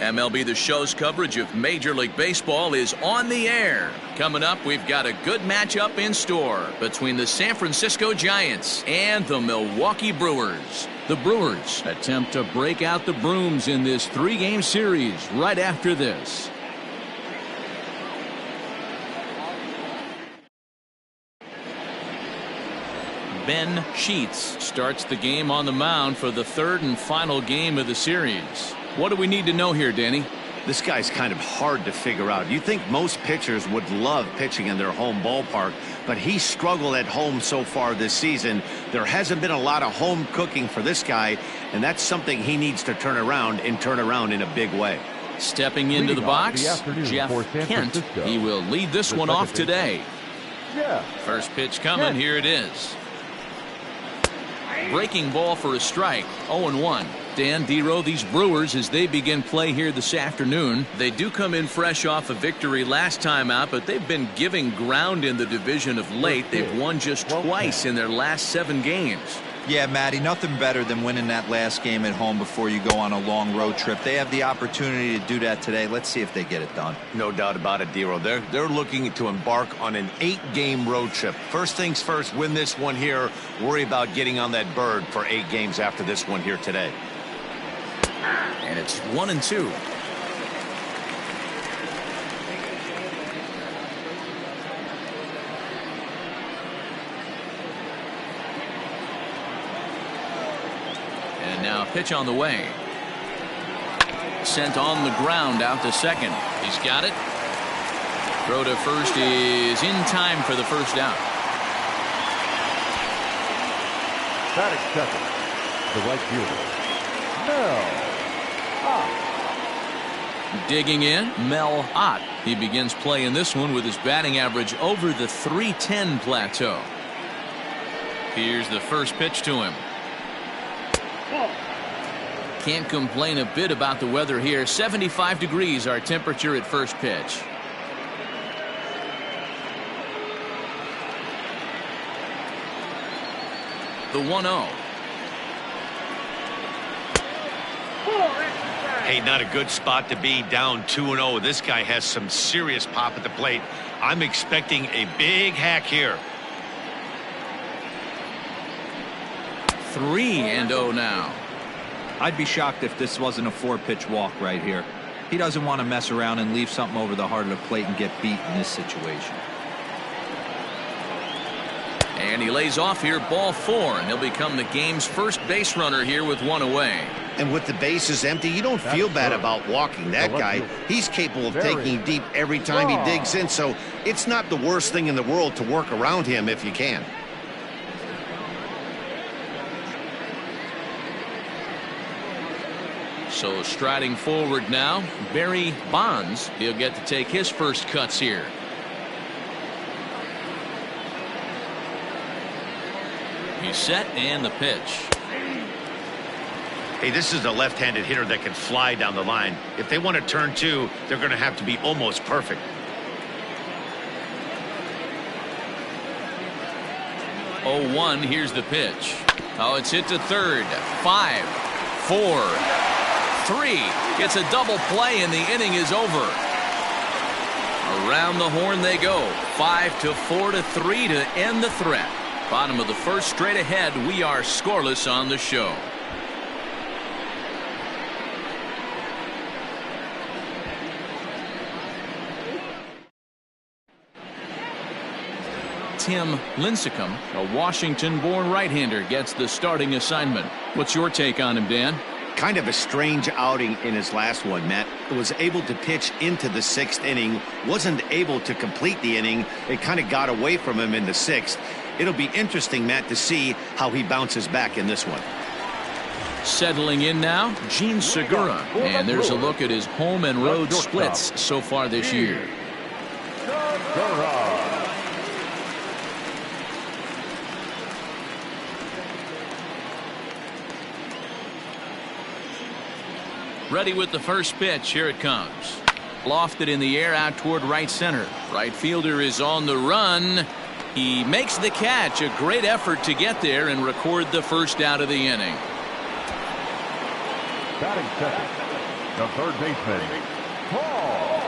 MLB The Show's coverage of Major League Baseball is on the air. Coming up, we've got a good matchup in store between the San Francisco Giants and the Milwaukee Brewers. The Brewers attempt to break out the brooms in this 3-game series right after this. Ben Sheets starts the game on the mound for the 3rd and final game of the series. What do we need to know here, Danny? This guy's kind of hard to figure out. You think most pitchers would love pitching in their home ballpark, but he struggled at home so far this season. There hasn't been a lot of home cooking for this guy, and that's something he needs to turn around in a big way. Stepping into the box, Jeff Kent. He will lead this one off today. First pitch coming. Here it is. Breaking ball for a strike. 0-1. Dan Dero, these Brewers, as they begin play here this afternoon, they do come in fresh off a victory last time out, but they've been giving ground in the division of late. They've won just twice in their last 7 games. Yeah, Matty, nothing better than winning that last game at home before you go on a long road trip. They have the opportunity to do that today. Let's see if they get it done. No doubt about it, Dero. They're looking to embark on an 8-game road trip. First things first, win this one here. Worry about getting on that bird for 8 games after this one here today. And it's 1-2. And now pitch on the way. Sent on the ground out to second. He's got it. Throw to first is in time for the first out. Batting second, the right fielder, Mel Ott. Digging in, Mel Ott. He begins play in this one with his batting average over the .310 plateau. Here's the first pitch to him. Can't complain a bit about the weather here. 75 degrees our temperature at first pitch. The 1-0. Hey, not a good spot to be, down 2-0. This guy has some serious pop at the plate. I'm expecting a big hack here. 3-0 now. I'd be shocked if this wasn't a 4-pitch walk right here. He doesn't want to mess around and leave something over the heart of the plate and get beat in this situation. And he lays off here, ball 4, and he'll become the game's first base runner here with 1 away. And with the bases empty, you don't feel bad about walking that guy. He's capable of taking deep every time he digs in, so it's not the worst thing in the world to work around him if you can. So striding forward now, Barry Bonds. He'll get to take his first cuts here. He's set, and the pitch. Hey, this is a left-handed hitter that can fly down the line. If they want to turn 2, they're going to have to be almost perfect. Oh, 1, here's the pitch. Oh, it's hit to third. 5, 4, 3. It's a double play, and the inning is over. Around the horn they go. 5-4 to 3 to end the threat. Bottom of the first, straight ahead. We are scoreless on the show. Tim Lincecum, a Washington-born right-hander, gets the starting assignment. What's your take on him, Dan? Kind of a strange outing in his last one, Matt. Was able to pitch into the 6th inning, wasn't able to complete the inning. It kind of got away from him in the 6th. It'll be interesting, Matt, to see how he bounces back in this one. Settling in now, Gene Segura. And there's a look at his home and road splits so far this year. Ready with the first pitch. Here it comes. Lofted in the air out toward right center. Right fielder is on the run. He makes the catch. A great effort to get there and record the first out of the inning. Batting second, The third baseman, Paul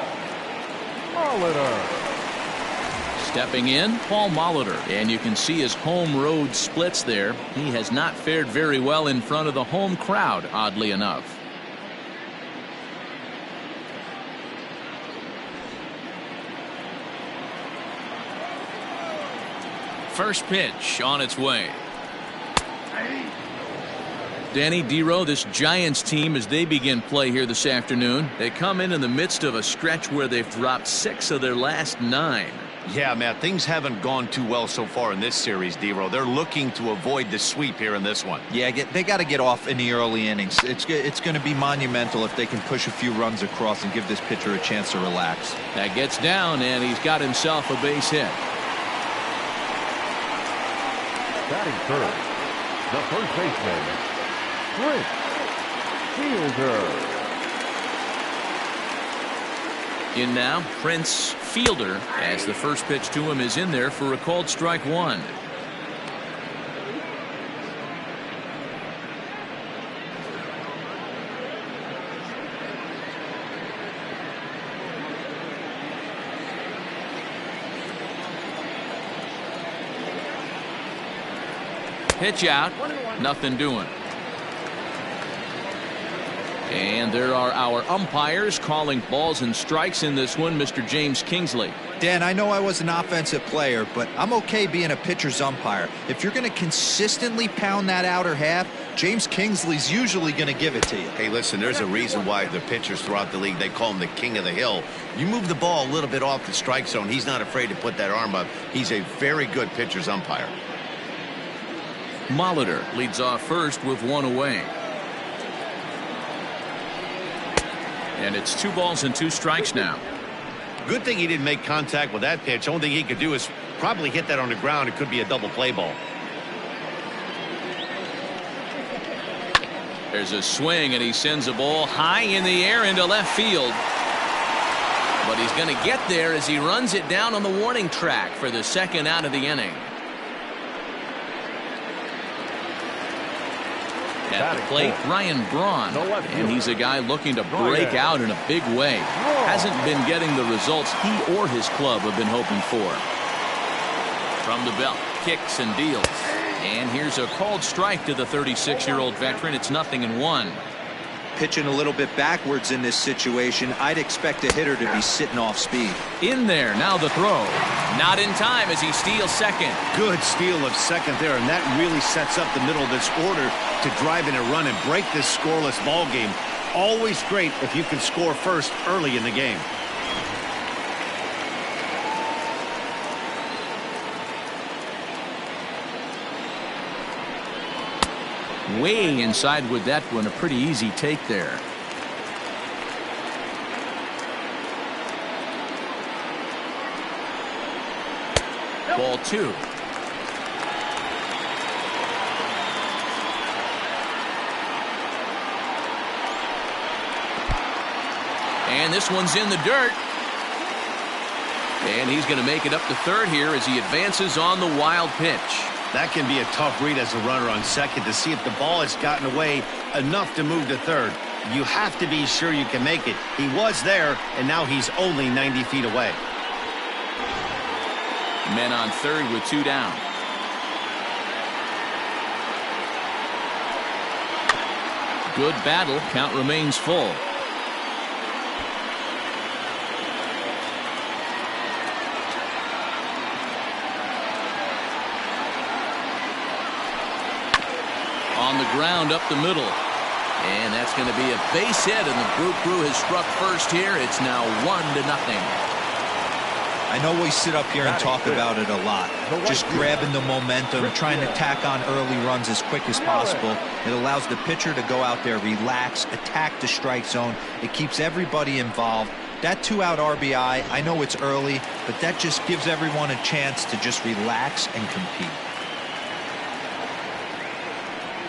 Molitor. Stepping in, Paul Molitor, and you can see his home road splits there. He has not fared very well in front of the home crowd, oddly enough. First pitch on its way. Danny Dero, this Giants team, as they begin play here this afternoon, they come in the midst of a stretch where they've dropped 6 of their last 9. Yeah, Matt, things haven't gone too well so far in this series, Dero. They're looking to avoid the sweep here in this one. Yeah, they got to get off in the early innings. It's going to be monumental if they can push a few runs across and give this pitcher a chance to relax. That gets down, and he's got himself a base hit. Batting third, the first baseman, Prince Fielder. In now, Prince Fielder, as the first pitch to him is in there for a called strike 1. Pitch out, nothing doing. And there are our umpires calling balls and strikes in this one, Mr. James Kingsley. Dan, I know I was an offensive player, but I'm okay being a pitcher's umpire. If you're going to consistently pound that outer half, James Kingsley's usually going to give it to you. Hey, listen, there's a reason why the pitchers throughout the league, they call him the king of the hill. You move the ball a little bit off the strike zone, he's not afraid to put that arm up. He's a very good pitcher's umpire. Molitor leads off first with 1 away. And it's 2 balls and 2 strikes now. Good thing he didn't make contact with that pitch. Only thing he could do is probably hit that on the ground. It could be a double play ball. There's a swing, and he sends a ball high in the air into left field. But he's going to get there as he runs it down on the warning track for the second out of the inning. At the plate, Ryan Braun, and he's a guy looking to break out in a big way. Hasn't been getting the results he or his club have been hoping for. From the belt, kicks and deals. And here's a called strike to the 36-year-old veteran. It's 0-1. Pitching a little bit backwards in this situation, I'd expect a hitter to be sitting off speed. In there, now the throw. Not in time as he steals second. Good steal of second there, and that really sets up the middle of this order to drive in a run and break this scoreless ball game. Always great if you can score first early in the game. Way inside with that one, a pretty easy take there. Ball 2. And this one's in the dirt. And he's going to make it up to third here as he advances on the wild pitch. That can be a tough read as a runner on second to see if the ball has gotten away enough to move to third. You have to be sure you can make it. He was there, and now he's only 90 feet away. Men on third with 2 down. Good battle. Count remains full. On the ground up the middle. And that's going to be a base hit, and the Brew Crew has struck first here. It's now 1-0. I know we sit up here and talk about it a lot. Just grabbing the momentum, trying to tack on early runs as quick as possible. It allows the pitcher to go out there, relax, attack the strike zone. It keeps everybody involved. That 2-out RBI, I know it's early, but that just gives everyone a chance to just relax and compete.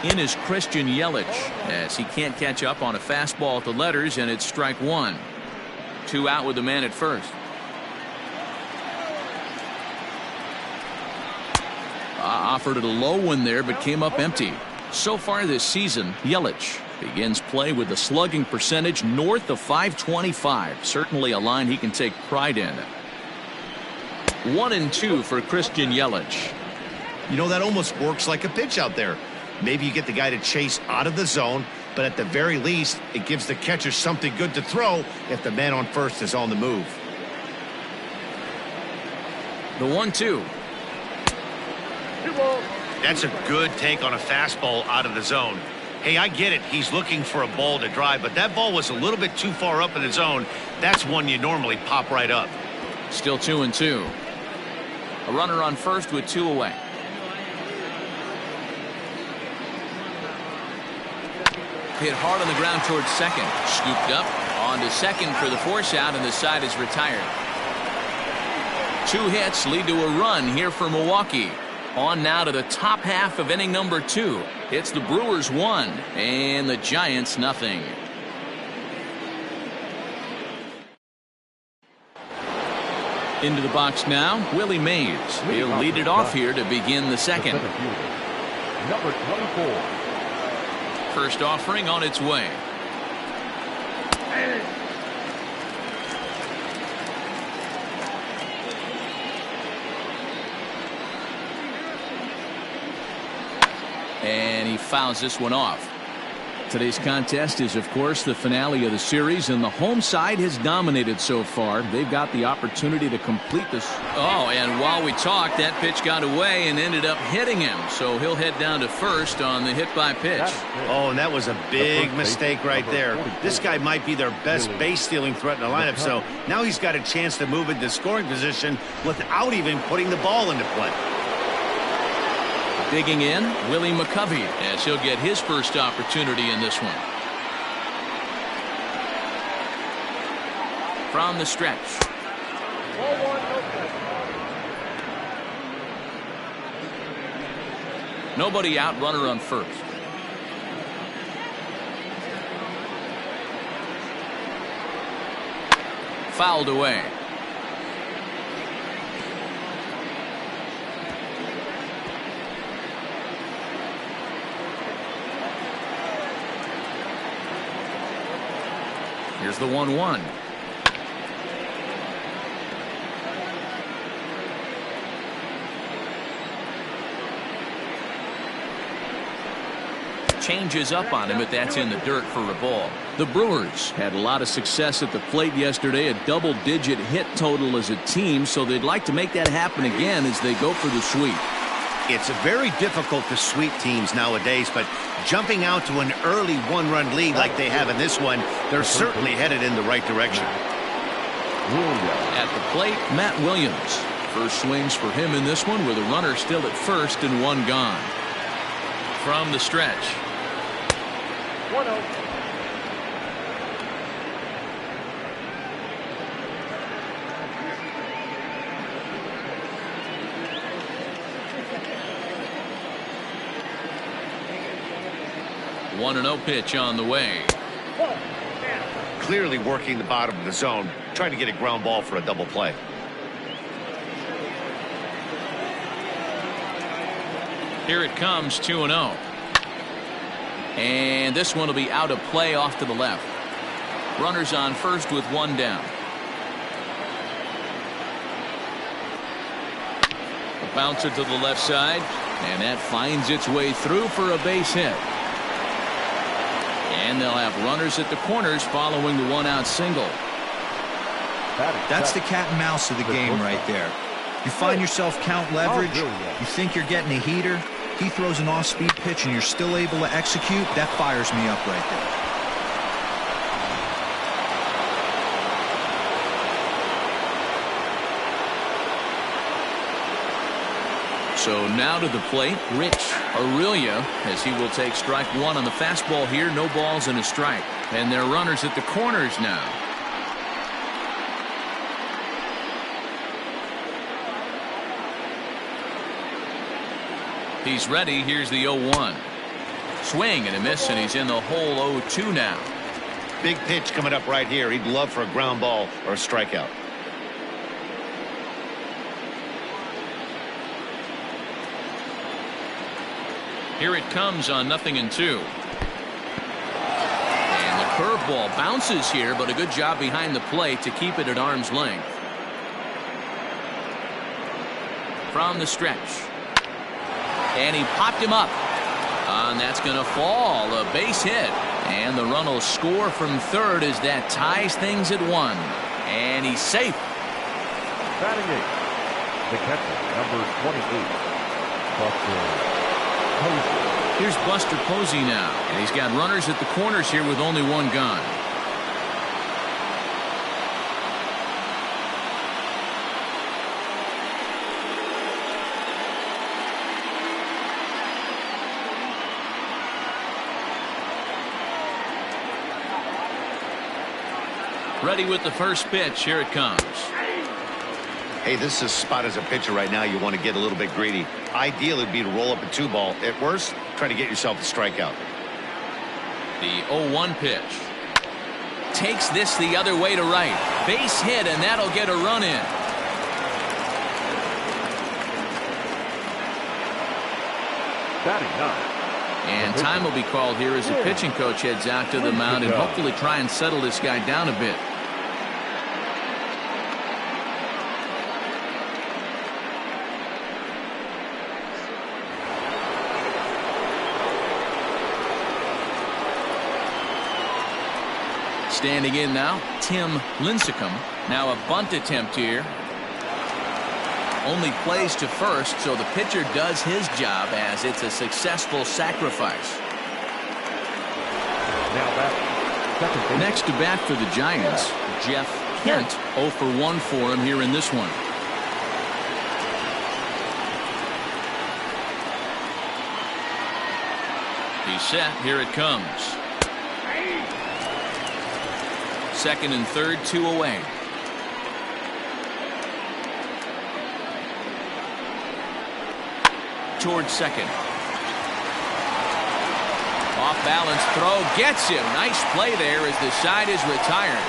In is Christian Yelich as he can't catch up on a fastball at the letters, and it's strike 1. 2 out with the man at first. Offered it a low one there, but came up empty. So far this season, Yelich Begins play with a slugging percentage north of .525. Certainly a line he can take pride in. 1-2 for Christian Yelich. You know, that almost works like a pitch out there. Maybe you get the guy to chase out of the zone, but at the very least, it gives the catcher something good to throw if the man on first is on the move. The 1-2. That's a good take on a fastball out of the zone. Hey, I get it. He's looking for a ball to drive, but that ball was a little bit too far up in the zone. That's one you normally pop right up. Still 2-2. A runner on first with 2 away. Hit hard on the ground towards second. Scooped up on to second for the force out, and the side is retired. 2 hits lead to a run here for Milwaukee. On now to the top half of inning number 2. It's the Brewers 1 and the Giants nothing. Into the box now, Willie Mays. He'll lead it off here to begin the second. Number 24. First offering on its way. And he fouls this one off. Today's contest is, of course, the finale of the series, and the home side has dominated so far. They've got the opportunity to complete this. Oh, and while we talked, that pitch got away and ended up hitting him. So he'll head down to first on the hit by pitch. Oh, and that was a big mistake right there. This guy might be their best base stealing threat in the lineup, so now he's got a chance to move into scoring position without even putting the ball into play. Digging in, Willie McCovey, as he'll get his first opportunity in this one. From the stretch. Nobody out, runner on first. Fouled away. Here's the 1-1. Changes up on him, but that's in the dirt for a ball. The Brewers had a lot of success at the plate yesterday, a double-digit hit total as a team, so they'd like to make that happen again as they go for the sweep. It's very difficult to sweep teams nowadays, but jumping out to an early one-run lead like they have in this one, they're certainly headed in the right direction. At the plate, Matt Williams. First swings for him in this one with a runner still at first and 1 gone. From the stretch. 1-0. One 1-0 pitch on the way. Clearly working the bottom of the zone, trying to get a ground ball for a double play. Here it comes, 2-0. And this one will be out of play off to the left. Runners on first with 1 down. A bouncer to the left side, and that finds its way through for a base hit. And they'll have runners at the corners following the 1-out single. That's the cat and mouse of the game right there. You find yourself count leverage, you think you're getting a heater, he throws an off-speed pitch and you're still able to execute. That fires me up right there. So now to the plate, Rich Aurelia, as he will take strike 1 on the fastball here. No balls and a strike. And their runners at the corners now. He's ready. Here's the 0-1. Swing and a miss, and he's in the hole 0-2 now. Big pitch coming up right here. He'd love for a ground ball or a strikeout. Here it comes on 0-2. Curveball bounces here, but a good job behind the plate to keep it at arm's length. From the stretch. And he popped him up. And that's going to fall. A base hit. And the run will score from third as that ties things at 1. And he's safe. Batting eighth, the catcher, number 28, Buster Posey. Here's Buster Posey now. And he's got runners at the corners here with only one gone. Ready with the first pitch. Here it comes. Hey, this is a spot as a pitcher right now. You want to get a little bit greedy. Ideal would be to roll up a 2-ball. At worst, try to get yourself a strikeout. The 0-1 pitch. Takes this the other way to right. Base hit, and that'll get a run in. Batting ninth. And time will be called here as the pitching coach heads out to the mound and hopefully try and settle this guy down a bit. Standing in now, Tim Lincecum. Now a bunt attempt here. Only plays to first, so the pitcher does his job as it's a successful sacrifice. Now back. Next to bat for the Giants, Jeff Kent. 0 for 1 for him here in this one. He's set. Here it comes. Second and third, 2 away. Towards second. Off balance throw gets him. Nice play there as the side is retired.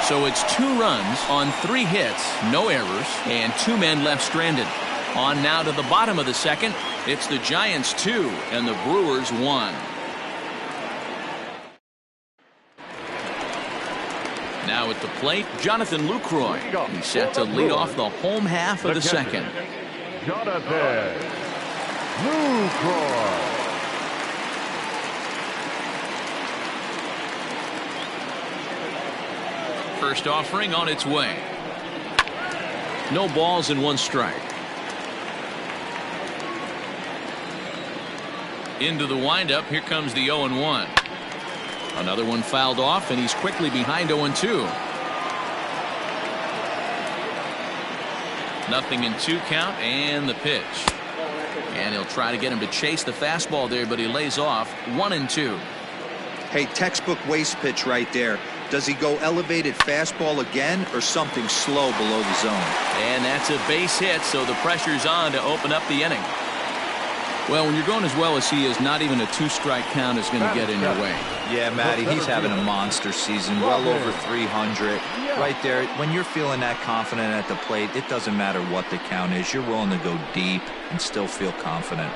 So it's 2 runs on 3 hits, no errors, and 2 men left stranded. On now to the bottom of the second. It's the Giants 2 and the Brewers 1. Now at the plate, Jonathan Lucroy. He's set to lead off the home half of the second. Jonathan Lucroy. First offering on its way. No balls and 1 strike. Into the windup. Here comes the 0-1. Another one fouled off, and he's quickly behind 0-2. Nothing in 2 count, and the pitch. And he'll try to get him to chase the fastball there, but he lays off. 1-2. Hey, textbook waste pitch right there. Does he go elevated fastball again or something slow below the zone? And that's a base hit, so the pressure's on to open up the inning. Well, when you're going as well as he is, not even a 2-strike count is going to get in your way. Yeah, Matty, he's having a monster season, well over 300. Right there, when you're feeling that confident at the plate, it doesn't matter what the count is. You're willing to go deep and still feel confident.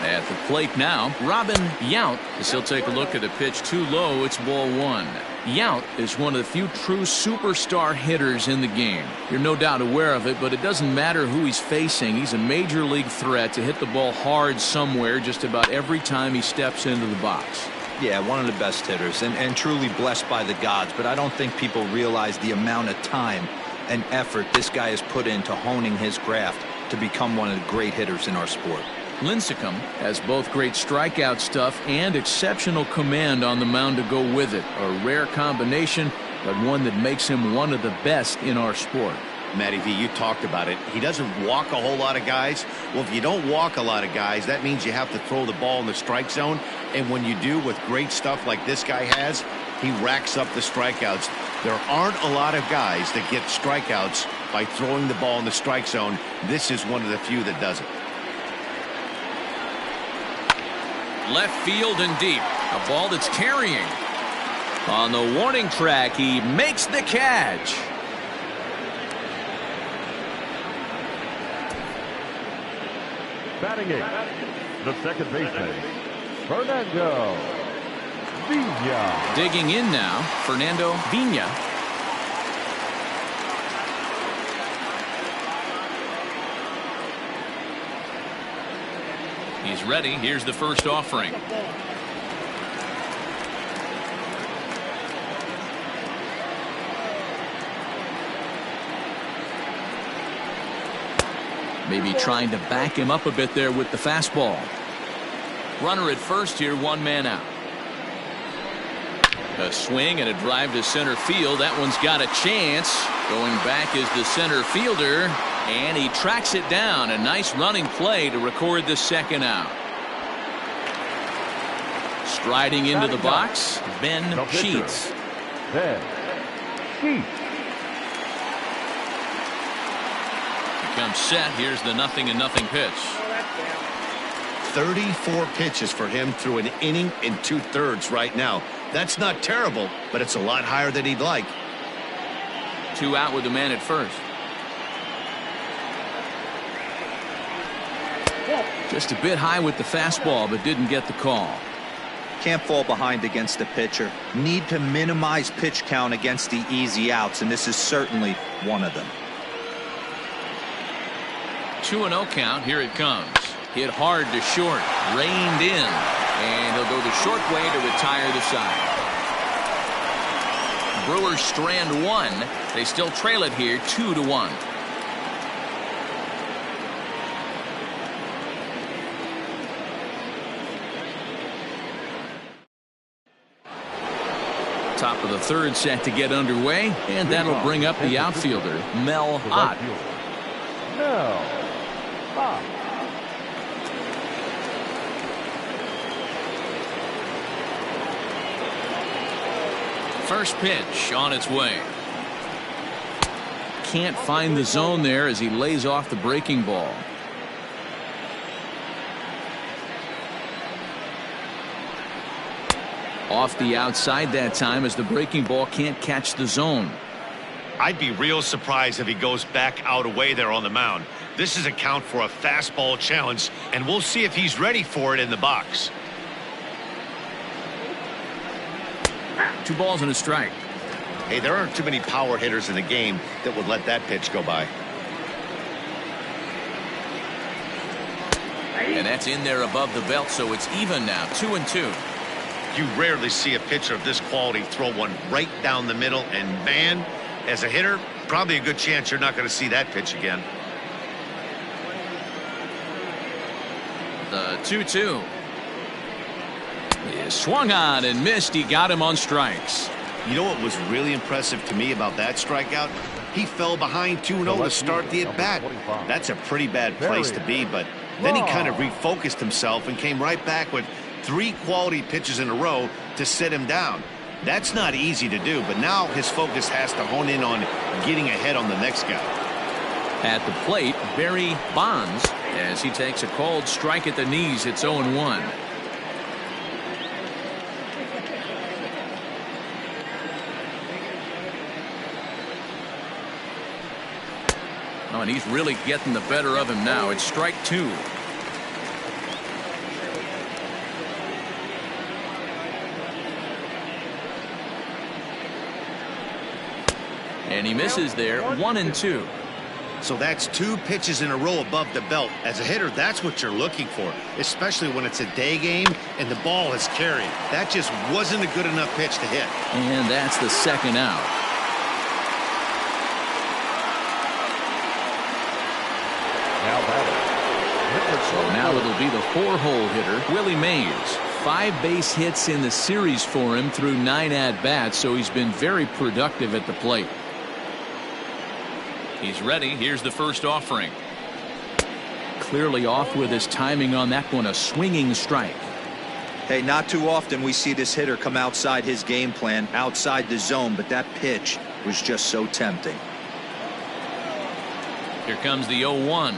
At the plate now, Robin Yount, as he'll take a look at a pitch too low. It's ball 1. Yount is one of the few true superstar hitters in the game. You're no doubt aware of it, but it doesn't matter who he's facing. He's a major league threat to hit the ball hard somewhere just about every time he steps into the box. Yeah, one of the best hitters and truly blessed by the gods, but I don't think people realize the amount of time and effort this guy has put into honing his craft to become one of the great hitters in our sport. Lincecum has both great strikeout stuff and exceptional command on the mound to go with it. A rare combination, but one that makes him one of the best in our sport. Matty V, you talked about it. He doesn't walk a whole lot of guys. Well, if you don't walk a lot of guys, that means you have to throw the ball in the strike zone. And when you do with great stuff like this guy has, he racks up the strikeouts. There aren't a lot of guys that get strikeouts by throwing the ball in the strike zone. This is one of the few that does it. Left field and deep. A ball that's carrying. On the warning track, he makes the catch. Batting eighth, the second baseman, Fernando Vina. Digging in now, Fernando Vina. He's ready. Here's the first offering. Maybe trying to back him up a bit there with the fastball. Runner at first here, one man out. A swing and a drive to center field. That one's got a chance. Going back is the center fielder, and he tracks it down. A nice running play to record the second out. Striding into the box, Ben Sheets. Ben Sheets. Comes set. Here's the 0-0 pitch. 34 pitches for him through an inning and 2/3 right now. That's not terrible, but it's a lot higher than he'd like. 2 out with the man at first. Just a bit high with the fastball, but didn't get the call. Can't fall behind against the pitcher. Need to minimize pitch count against the easy outs, and this is certainly one of them. 2-0 count. Here it comes. Hit hard to short. Reined in. And he'll go the short way to retire the side. Brewers strand one. They still trail it here 2-1. Top of the third set to get underway. And that'll bring up the outfielder, Mel Ott. Mel Ott. First pitch on its way. Can't find the zone there as he lays off the breaking ball. Off the outside that time as the breaking ball can't catch the zone. I'd be real surprised if he goes back out away there on the mound. This is a count for a fastball challenge, and we'll see if he's ready for it in the box. 2 balls and a strike. Hey, there aren't too many power hitters in the game that would let that pitch go by. And that's in there above the belt, so it's even now, 2-2. You rarely see a pitcher of this quality throw one right down the middle, and man, as a hitter, probably a good chance you're not going to see that pitch again. The 2-2. He swung on and missed. He got him on strikes. You know what was really impressive to me about that strikeout? He fell behind 2-0 to start the at-bat. That's a pretty bad place to be, but then he kind of refocused himself and came right back with 3 quality pitches in a row to sit him down. That's not easy to do, but now his focus has to hone in on getting ahead on the next guy. At the plate, Barry Bonds, as he takes a called strike at the knees. It's 0-1. Oh, and he's really getting the better of him now. It's strike 2. And he misses there, 1-2. So that's 2 pitches in a row above the belt. As a hitter, that's what you're looking for, especially when it's a day game and the ball is carried. That just wasn't a good enough pitch to hit. And that's the second out. So now it'll be the 4-hole hitter, Willie Mays. 5 base hits in the series for him through 9 at-bats, so he's been very productive at the plate. He's ready. Here's the first offering. Clearly off with his timing on that one. A swinging strike. Hey, not too often we see this hitter come outside his game plan, outside the zone, but that pitch was just so tempting. Here comes the 0-1.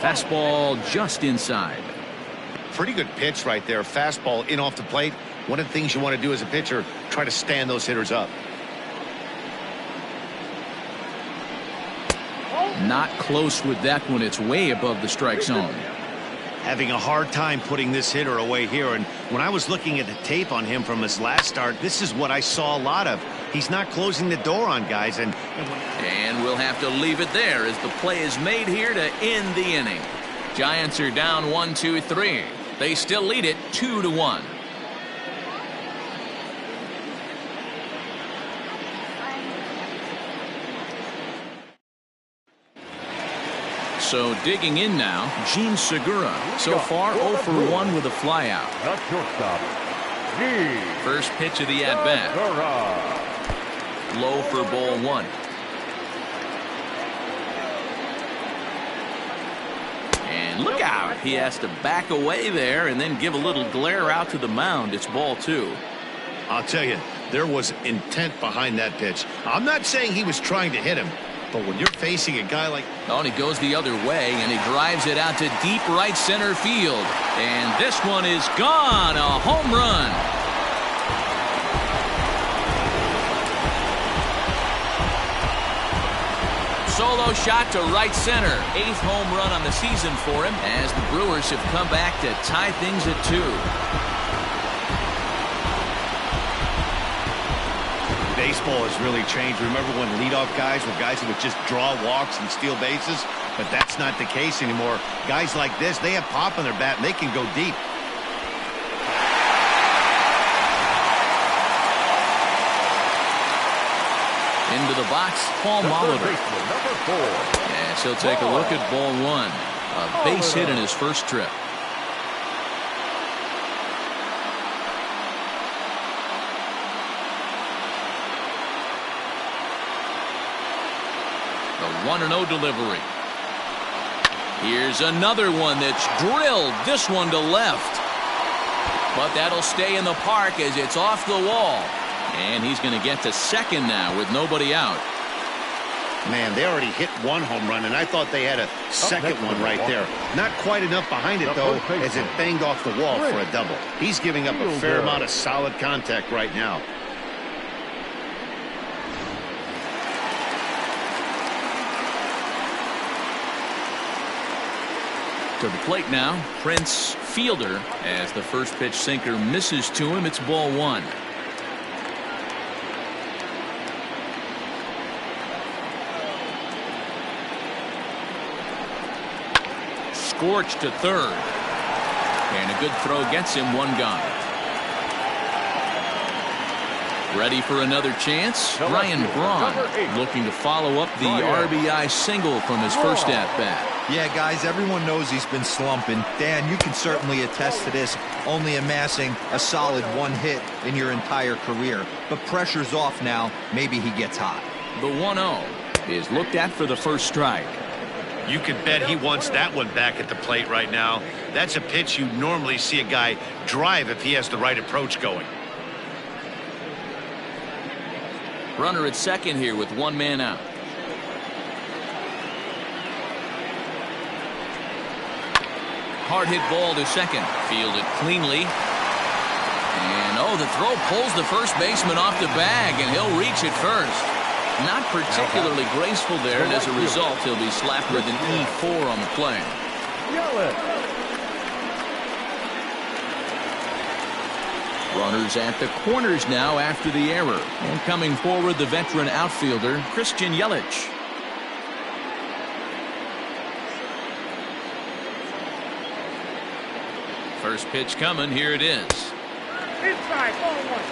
Fastball just inside. Pretty good pitch right there. Fastball in off the plate. One of the things you want to do as a pitcher, try to stand those hitters up. Not close with that one. It's way above the strike zone. Having a hard time putting this hitter away here. And when I was looking at the tape on him from his last start, this is what I saw a lot of. He's not closing the door on guys. And we'll have to leave it there as the play is made here to end the inning. Giants are down 1-2-3. They still lead it 2-1. So digging in now, Gene Segura. So far 0 for 1 with a flyout. The shortstop, First pitch of the at-bat. Low for ball 1. And look out. He has to back away there and then give a little glare out to the mound. It's ball 2. I'll tell you, there was intent behind that pitch. I'm not saying he was trying to hit him, but when you're facing a guy like... Oh, and he goes the other way, and he drives it out to deep right center field. And this one is gone. A home run. Solo shot to right center. 8th home run on the season for him as the Brewers have come back to tie things at 2. Baseball has really changed. Remember when leadoff guys were guys who would just draw walks and steal bases? But that's not the case anymore. Guys like this, they have pop on their bat and they can go deep. Into the box, Paul Molitor. Yes, he'll take a look at ball 1. A base hit in his first trip. The 1-0 delivery. Here's another one that's drilled. This one to left. But that'll stay in the park as it's off the wall. And he's going to get to second now with nobody out. Man, they already hit 1 home run, and I thought they had a second one right there. Not quite enough behind it, though, as it banged off the wall for a double. He's giving up a fair amount of solid contact right now. To the plate now, Prince Fielder, as the first pitch sinker misses to him. It's ball 1. Scorched to third. And a good throw gets him. 1 gone. Ready for another chance. Ryan Braun looking to follow up the RBI single from his first at-bat. Yeah, guys, everyone knows he's been slumping. Dan, you can certainly attest to this, only amassing a solid 1 hit in your entire career. But pressure's off now. Maybe he gets hot. The 1-0 is looked at for the first strike. You could bet he wants that one back at the plate right now. That's a pitch you normally see a guy drive if he has the right approach going. Runner at second here with 1 man out. Hard hit ball to second. Fielded cleanly. And the throw pulls the first baseman off the bag, and he'll reach it first. Not particularly graceful there, and as a result, he'll be slapped with an E4 on the play. Runners at the corners now after the error. And coming forward, the veteran outfielder, Christian Yelich. First pitch coming. Here it is.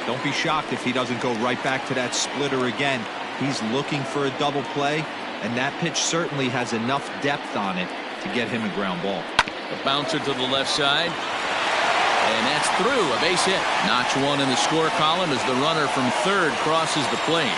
Don't be shocked if he doesn't go right back to that splitter again. He's looking for a double play, and that pitch certainly has enough depth on it to get him a ground ball. A bouncer to the left side. And that's through. A base hit. Notch 1 in the score column as the runner from third crosses the plate.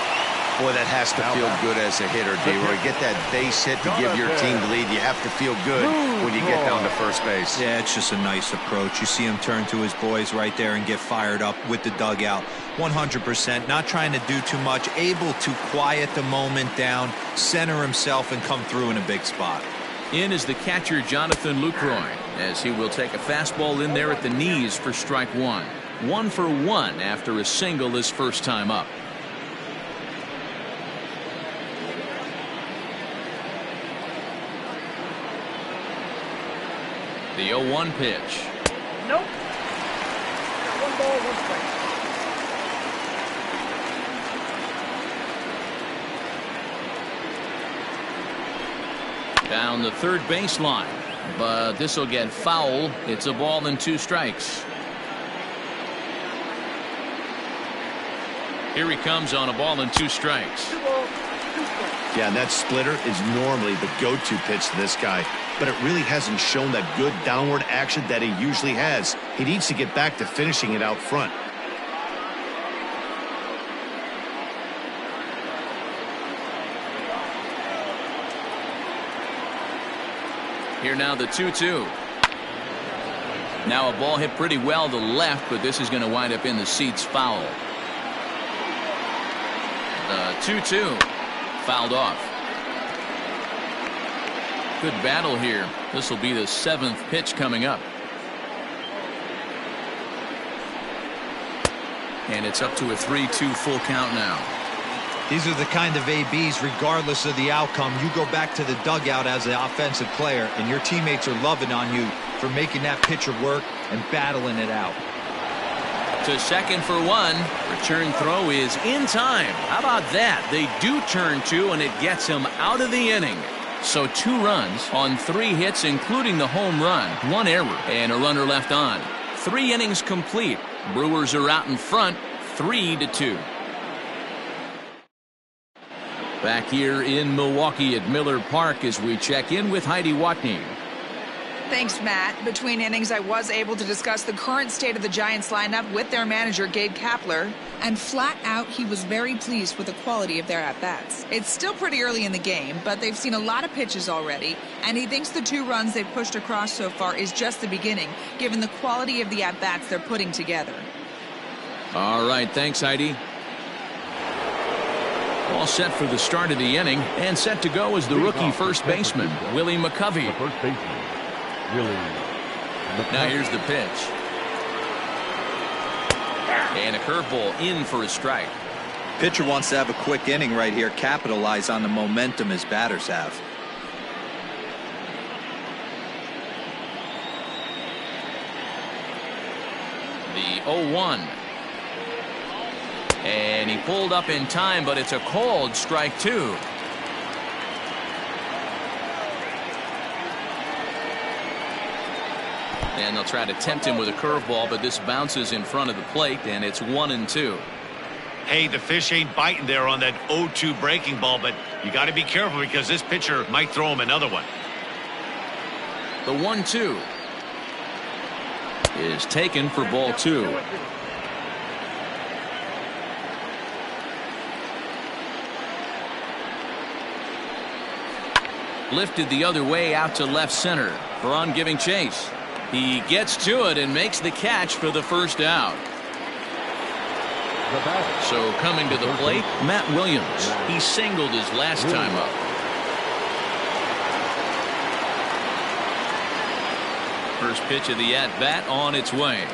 Boy, that has to feel good as a hitter, D-Roy. Get that base hit to give your team the lead. You have to feel good when you get down to first base. Yeah, it's just a nice approach. You see him turn to his boys right there and get fired up with the dugout. 100%. Not trying to do too much. Able to quiet the moment down, center himself, and come through in a big spot. In is the catcher, Jonathan Lucroy, as he will take a fastball in there at the knees for strike 1. 1 for 1 after a single his first time up. The 0-1 pitch. Nope. 1 ball, 1 strike. Down the third baseline, but this will get foul. It's a ball and 2 strikes. Here he comes on a ball and 2 strikes. 2 balls, 2 strikes. Yeah, and that splitter is normally the go-to pitch to this guy, but it really hasn't shown that good downward action that he usually has. He needs to get back to finishing it out front. Here now the 2-2. Now a ball hit pretty well to left, but this is going to wind up in the seats foul. The 2-2 fouled off. Good battle here. This will be the 7th pitch coming up. And it's up to a 3-2 full count now. These are the kind of ABs, regardless of the outcome, you go back to the dugout as an offensive player, and your teammates are loving on you for making that pitcher work and battling it out. To second for 1. Return throw is in time. How about that? They do turn 2, and it gets him out of the inning. So 2 runs on 3 hits, including the home run, 1 error, and a runner left on. 3 innings complete. Brewers are out in front, 3-2. Back here in Milwaukee at Miller Park as we check in with Heidi Watney. Thanks, Matt. Between innings, I was able to discuss the current state of the Giants lineup with their manager, Gabe Kapler, and flat out, he was very pleased with the quality of their at-bats. It's still pretty early in the game, but they've seen a lot of pitches already, and he thinks the 2 runs they've pushed across so far is just the beginning, given the quality of the at-bats they're putting together. All right, thanks, Heidi. All set for the start of the inning, and set to go is the rookie first baseman, Willie McCovey. The first baseman, Willie McCovey. Now here's the pitch. And a curveball in for a strike. Pitcher wants to have a quick inning right here, capitalize on the momentum his batters have. The 0-1. And he pulled up in time, but it's a called strike 2. And they'll try to tempt him with a curveball, but this bounces in front of the plate, and it's 1-2. Hey, the fish ain't biting there on that 0-2 breaking ball, but you got to be careful because this pitcher might throw him another one. The 1-2 is taken for ball 2. Lifted the other way out to left center. Braun giving chase. He gets to it and makes the catch for the first out. So coming to the plate, Matt Williams. He singled his last time up. First pitch of the at-bat on its way.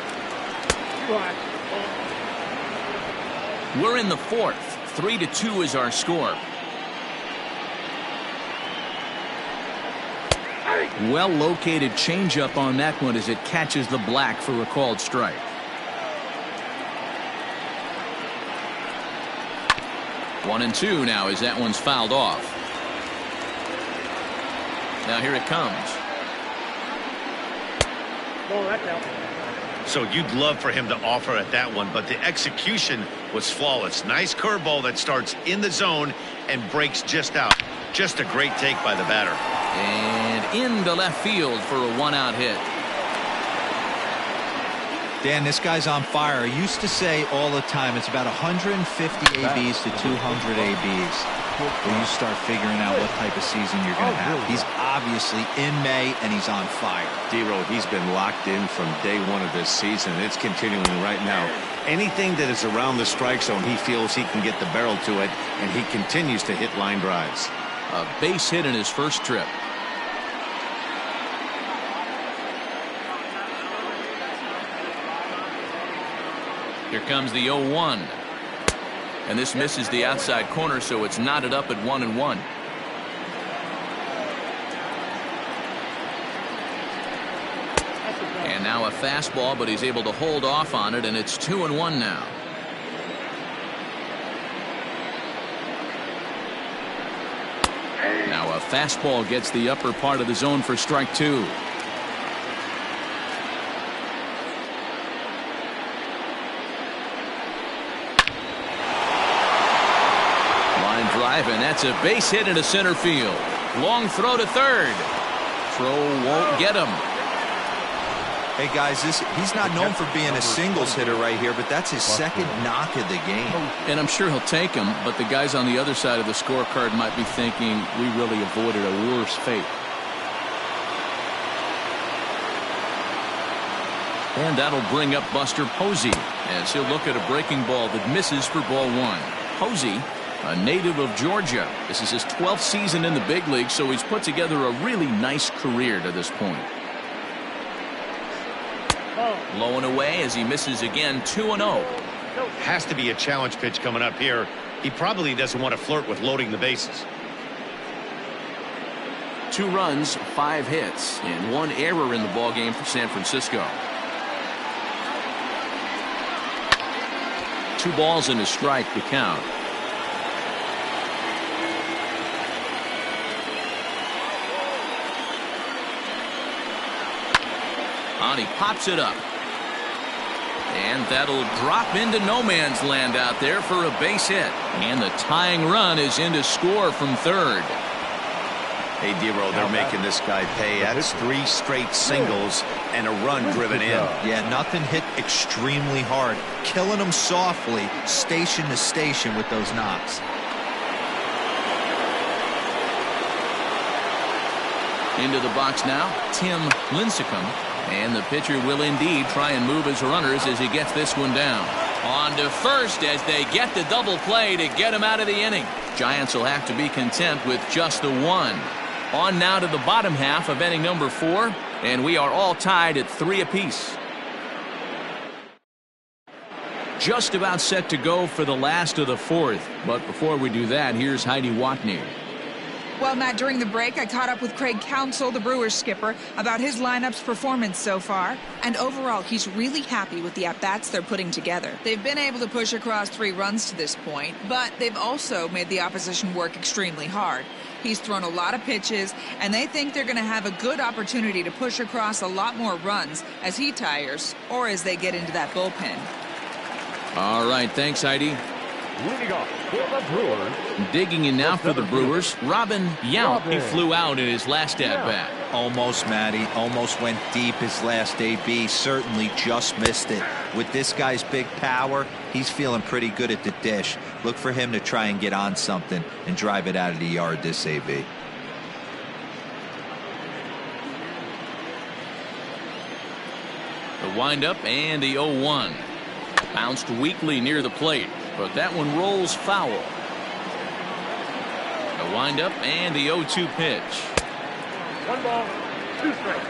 We're in the 4th. 3-2 is our score. Well-located changeup on that one as it catches the black for a called strike. One and two now as that one's fouled off. Now here it comes. Ball, that's out. So you'd love for him to offer at that one, but the execution was flawless. Nice curveball that starts in the zone and breaks just out. Just a great take by the batter. And into left field for a one-out hit. Dan, this guy's on fire. I used to say all the time it's about 150 ABs to 200 ABs where you start figuring out what type of season you're going to have. He's obviously in May, and he's on fire. D-Row, he's been locked in from day one of this season. It's continuing right now. Anything that is around the strike zone, he feels he can get the barrel to it, and he continues to hit line drives. A base hit in his first trip. Here comes the 0-1. And this misses the outside corner, so it's knotted up at 1-1. And now a fastball, but he's able to hold off on it, and it's 2-1 now. Now a fastball gets the upper part of the zone for strike 2. Line drive, and that's a base hit into center field. Long throw to third. Throw won't get him. Hey guys, he's not known for being a singles hitter right here, but that's his second knock of the game. And I'm sure he'll take him, but the guys on the other side of the scorecard might be thinking we really avoided a worse fate. And that'll bring up Buster Posey as he'll look at a breaking ball that misses for ball 1. Posey, a native of Georgia. This is his 12th season in the big league, so he's put together a really nice career to this point. Low and away as he misses again. 2-0. Has to be a challenge pitch coming up here. He probably doesn't want to flirt with loading the bases. 2 runs, 5 hits, and 1 error in the ballgame for San Francisco. 2 balls and a strike to count. On he pops it up. And that'll drop into no man's land out there for a base hit. And the tying run is in to score from third. Hey, Dero, they're making this guy pay. That's 3 straight singles and a run driven in. Yeah, nothing hit extremely hard. Killing them softly, station to station with those knocks. Into the box now, Tim Lincecum. And the pitcher will indeed try and move his runners as he gets this one down. On to first as they get the double play to get him out of the inning. Giants will have to be content with just the 1. On now to the bottom half of inning number 4, and we are all tied at 3 apiece. Just about set to go for the last of the 4th, but before we do that, here's Heidi Watney. Well, Matt, during the break, I caught up with Craig Counsell, the Brewers skipper, about his lineup's performance so far. And overall, he's really happy with the at-bats they're putting together. They've been able to push across 3 runs to this point, but they've also made the opposition work extremely hard. He's thrown a lot of pitches, and they think they're going to have a good opportunity to push across a lot more runs as he tires or as they get into that bullpen. All right, thanks, Heidi. Leading off for the Brewers. Digging in now for the Brewers, Robin Yount. He flew out in his last at-bat. Almost, Matty. Almost went deep his last AB. Certainly just missed it. With this guy's big power, he's feeling pretty good at the dish. Look for him to try and get on something and drive it out of the yard this AB. The windup and the 0-1. Bounced weakly near the plate, but that one rolls foul. The windup and the 0-2 pitch. 1 ball, 2 strikes.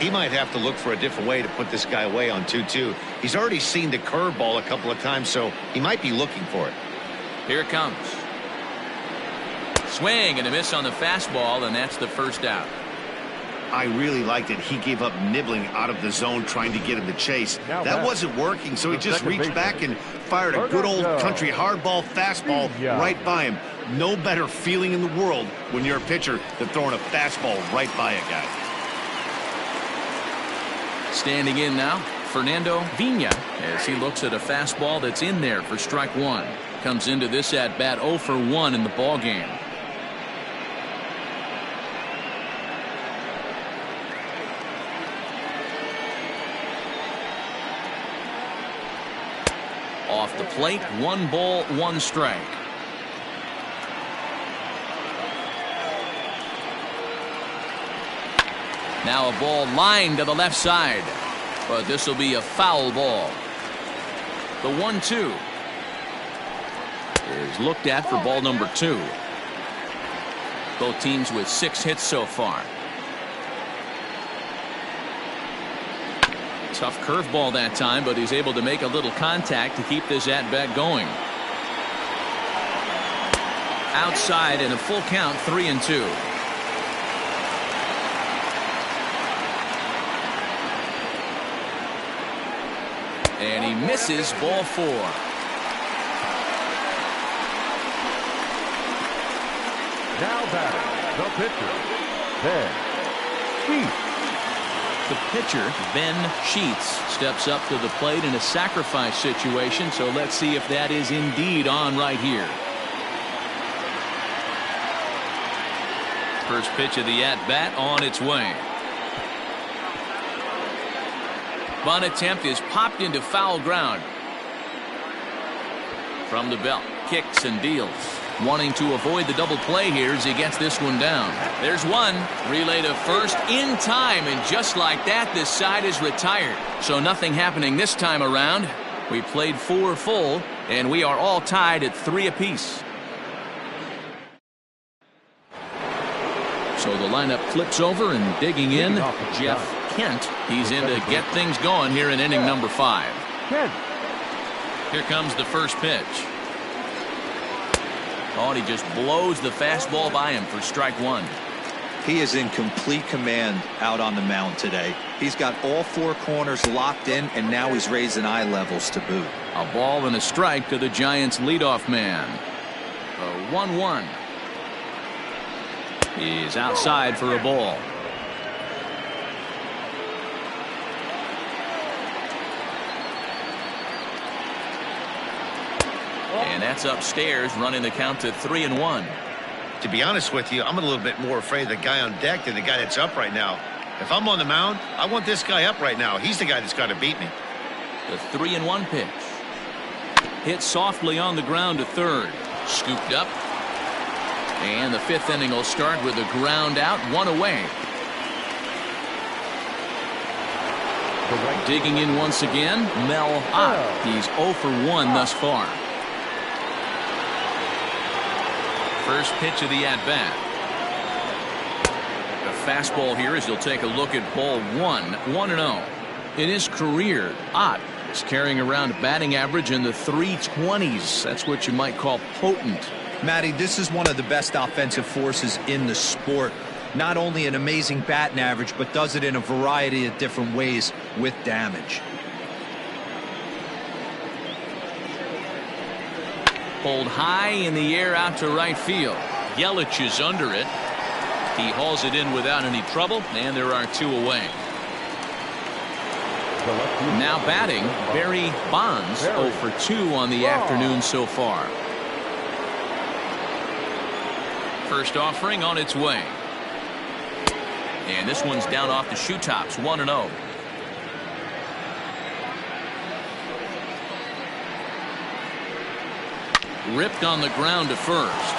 He might have to look for a different way to put this guy away on 2-2. He's already seen the curveball a couple of times, so he might be looking for it. Here it comes. Swing and a miss on the fastball, and that's the first out. I really liked it. He gave up nibbling out of the zone trying to get him to chase. That wasn't working, so he just reached back and fired a good old country hardball fastball right by him. No better feeling in the world when you're a pitcher than throwing a fastball right by a guy. Standing in now, Fernando Vina, as he looks at a fastball that's in there for strike 1. Comes into this at-bat 0 for 1 in the ballgame. Off the plate, 1 ball, 1 strike. Now a ball lined to the left side, but this will be a foul ball. The 1-2 is looked at for ball number 2. Both teams with 6 hits so far. Tough curveball that time, but he's able to make a little contact to keep this at-bat going. Outside in a full count, 3-2. And he misses, ball 4. Now batting, the pitcher, Ben Sheets. The pitcher, Ben Sheets, steps up to the plate in a sacrifice situation, so let's see if that is indeed on right here. First pitch of the at-bat on its way. Bunt attempt is popped into foul ground. From the belt, kicks and deals. Wanting to avoid the double play here as he gets this one down. There's one. Relay to first in time, and just like that, this side is retired. So nothing happening this time around. We played 4 full, and we are all tied at 3 apiece. So the lineup flips over, and digging in, Jeff Kent. He's in to get things going here in inning number 5. Here comes the first pitch. Oh, and he just blows the fastball by him for strike 1. He is in complete command out on the mound today. He's got all 4 corners locked in, and now he's raising eye levels to boot. A ball and a strike to the Giants' leadoff man. A 1-1. He's outside for a ball. And that's upstairs, running the count to 3-1. To be honest with you, I'm a little bit more afraid of the guy on deck than the guy that's up right now. If I'm on the mound, I want this guy up right now. He's the guy that's got to beat me. The 3-1 pitch. Hit softly on the ground to third. Scooped up. And the 5th inning will start with a ground out, 1 away. Digging in once again, Mel Ott. He's 0 for 1 thus far. First pitch of the at-bat. The fastball here as he'll take a look at ball 1, 1-0. In his career, Ott is carrying around batting average in the 320s. That's what you might call potent. Matty, this is one of the best offensive forces in the sport. Not only an amazing batting average, but does it in a variety of different ways with damage. Pulled high in the air out to right field. Yelich is under it. He hauls it in without any trouble, and there are 2 away. Now batting, Barry Bonds, 0 for 2 on the afternoon so far. First offering on its way. And this one's down off the shoe tops, 1-0. Ripped on the ground to first.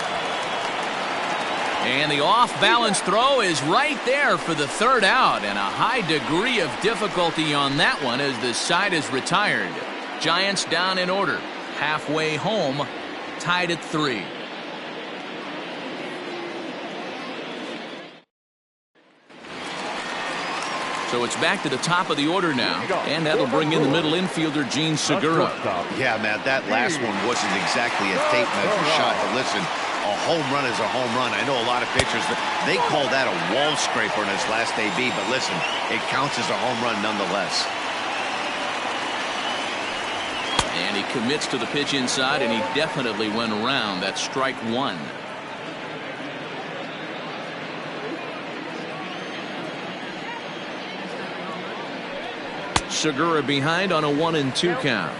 And the off-balance throw is right there for the 3rd out, and a high degree of difficulty on that one as the side is retired. Giants down in order. Halfway home, tied at 3. So it's back to the top of the order now, and that'll bring in the middle infielder, Gene Segura. Yeah, man, that last one wasn't exactly a tape measure shot, but listen, a home run is a home run. I know a lot of pitchers, they call that a wall scraper in his last AB, but listen, it counts as a home run nonetheless. And he commits to the pitch inside, and he definitely went around. That's strike 1. Segura behind on a 1-2 count.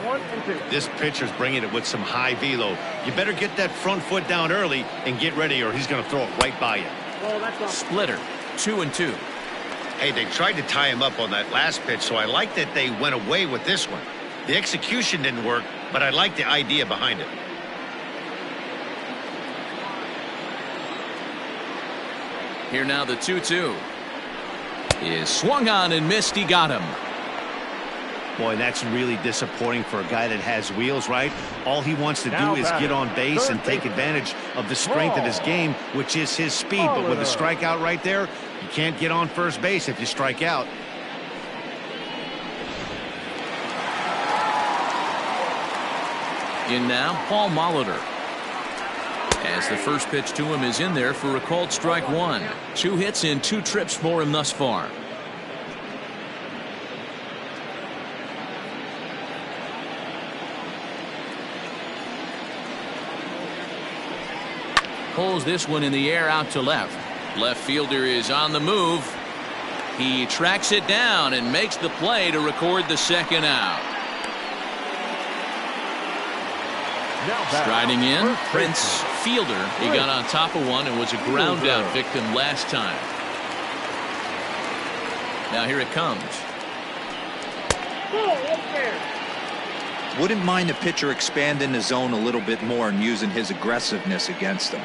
This pitcher's bringing it with some high velo. You better get that front foot down early and get ready, or he's going to throw it right by you. Splitter, 2-2. Hey, they tried to tie him up on that last pitch, so I like that they went away with this one. The execution didn't work, but I like the idea behind it. Here now the 2-2 is swung on and missed. He got him. Boy, that's really disappointing for a guy that has wheels, right? All he wants to do is get on base and take advantage of the strength of his game, which is his speed. But with a strikeout right there, you can't get on first base if you strike out. In now, Paul Molitor. As the first pitch to him is in there for a called strike one. 2 hits in 2 trips for him thus far. Pulls this one in the air out to left. Left fielder is on the move. He tracks it down and makes the play to record the second out. Striding in, Prince Fielder. He got on top of one and was a ground out victim last time. Now here it comes. Wouldn't mind the pitcher expanding the zone a little bit more and using his aggressiveness against him.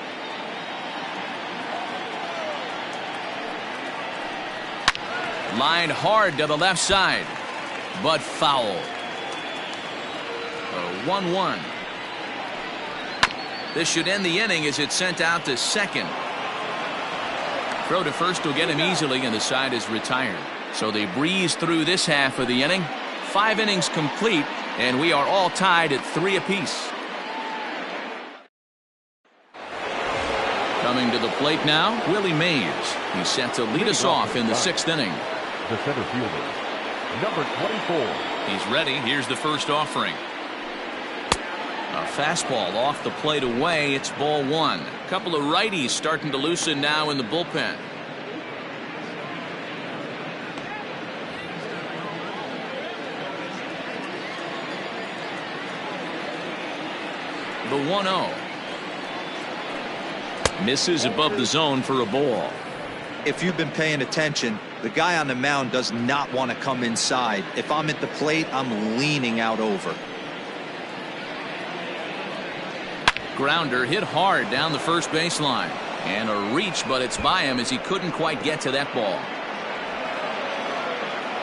Lined hard to the left side, but foul. 1-1. This should end the inning as it's sent out to second. Throw to first will get him easily, and the side is retired. So they breeze through this half of the inning. 5 innings complete, and we are all tied at 3 apiece. Coming to the plate now, Willie Mays. He's set to lead us off in the 6th inning. The center fielder, number 24. He's ready. Here's the first offering. A fastball off the plate away. It's ball 1. A couple of righties starting to loosen now in the bullpen. The 1-0. Misses above the zone for a ball. If you've been paying attention, the guy on the mound does not want to come inside. If I'm at the plate, I'm leaning out over. Grounder hit hard down the first baseline. And a reach, but it's by him as he couldn't quite get to that ball.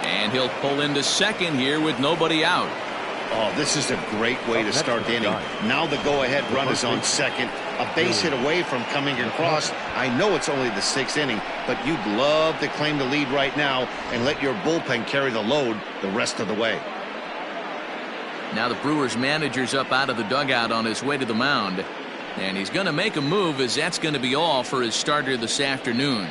And he'll pull into second here with nobody out. Oh, this is a great way to start the inning. Now the go-ahead run is on second. A base hit away from coming across. I know it's only the 6th inning, but you'd love to claim the lead right now and let your bullpen carry the load the rest of the way. Now the Brewers manager's up out of the dugout on his way to the mound. And he's going to make a move, as that's going to be all for his starter this afternoon.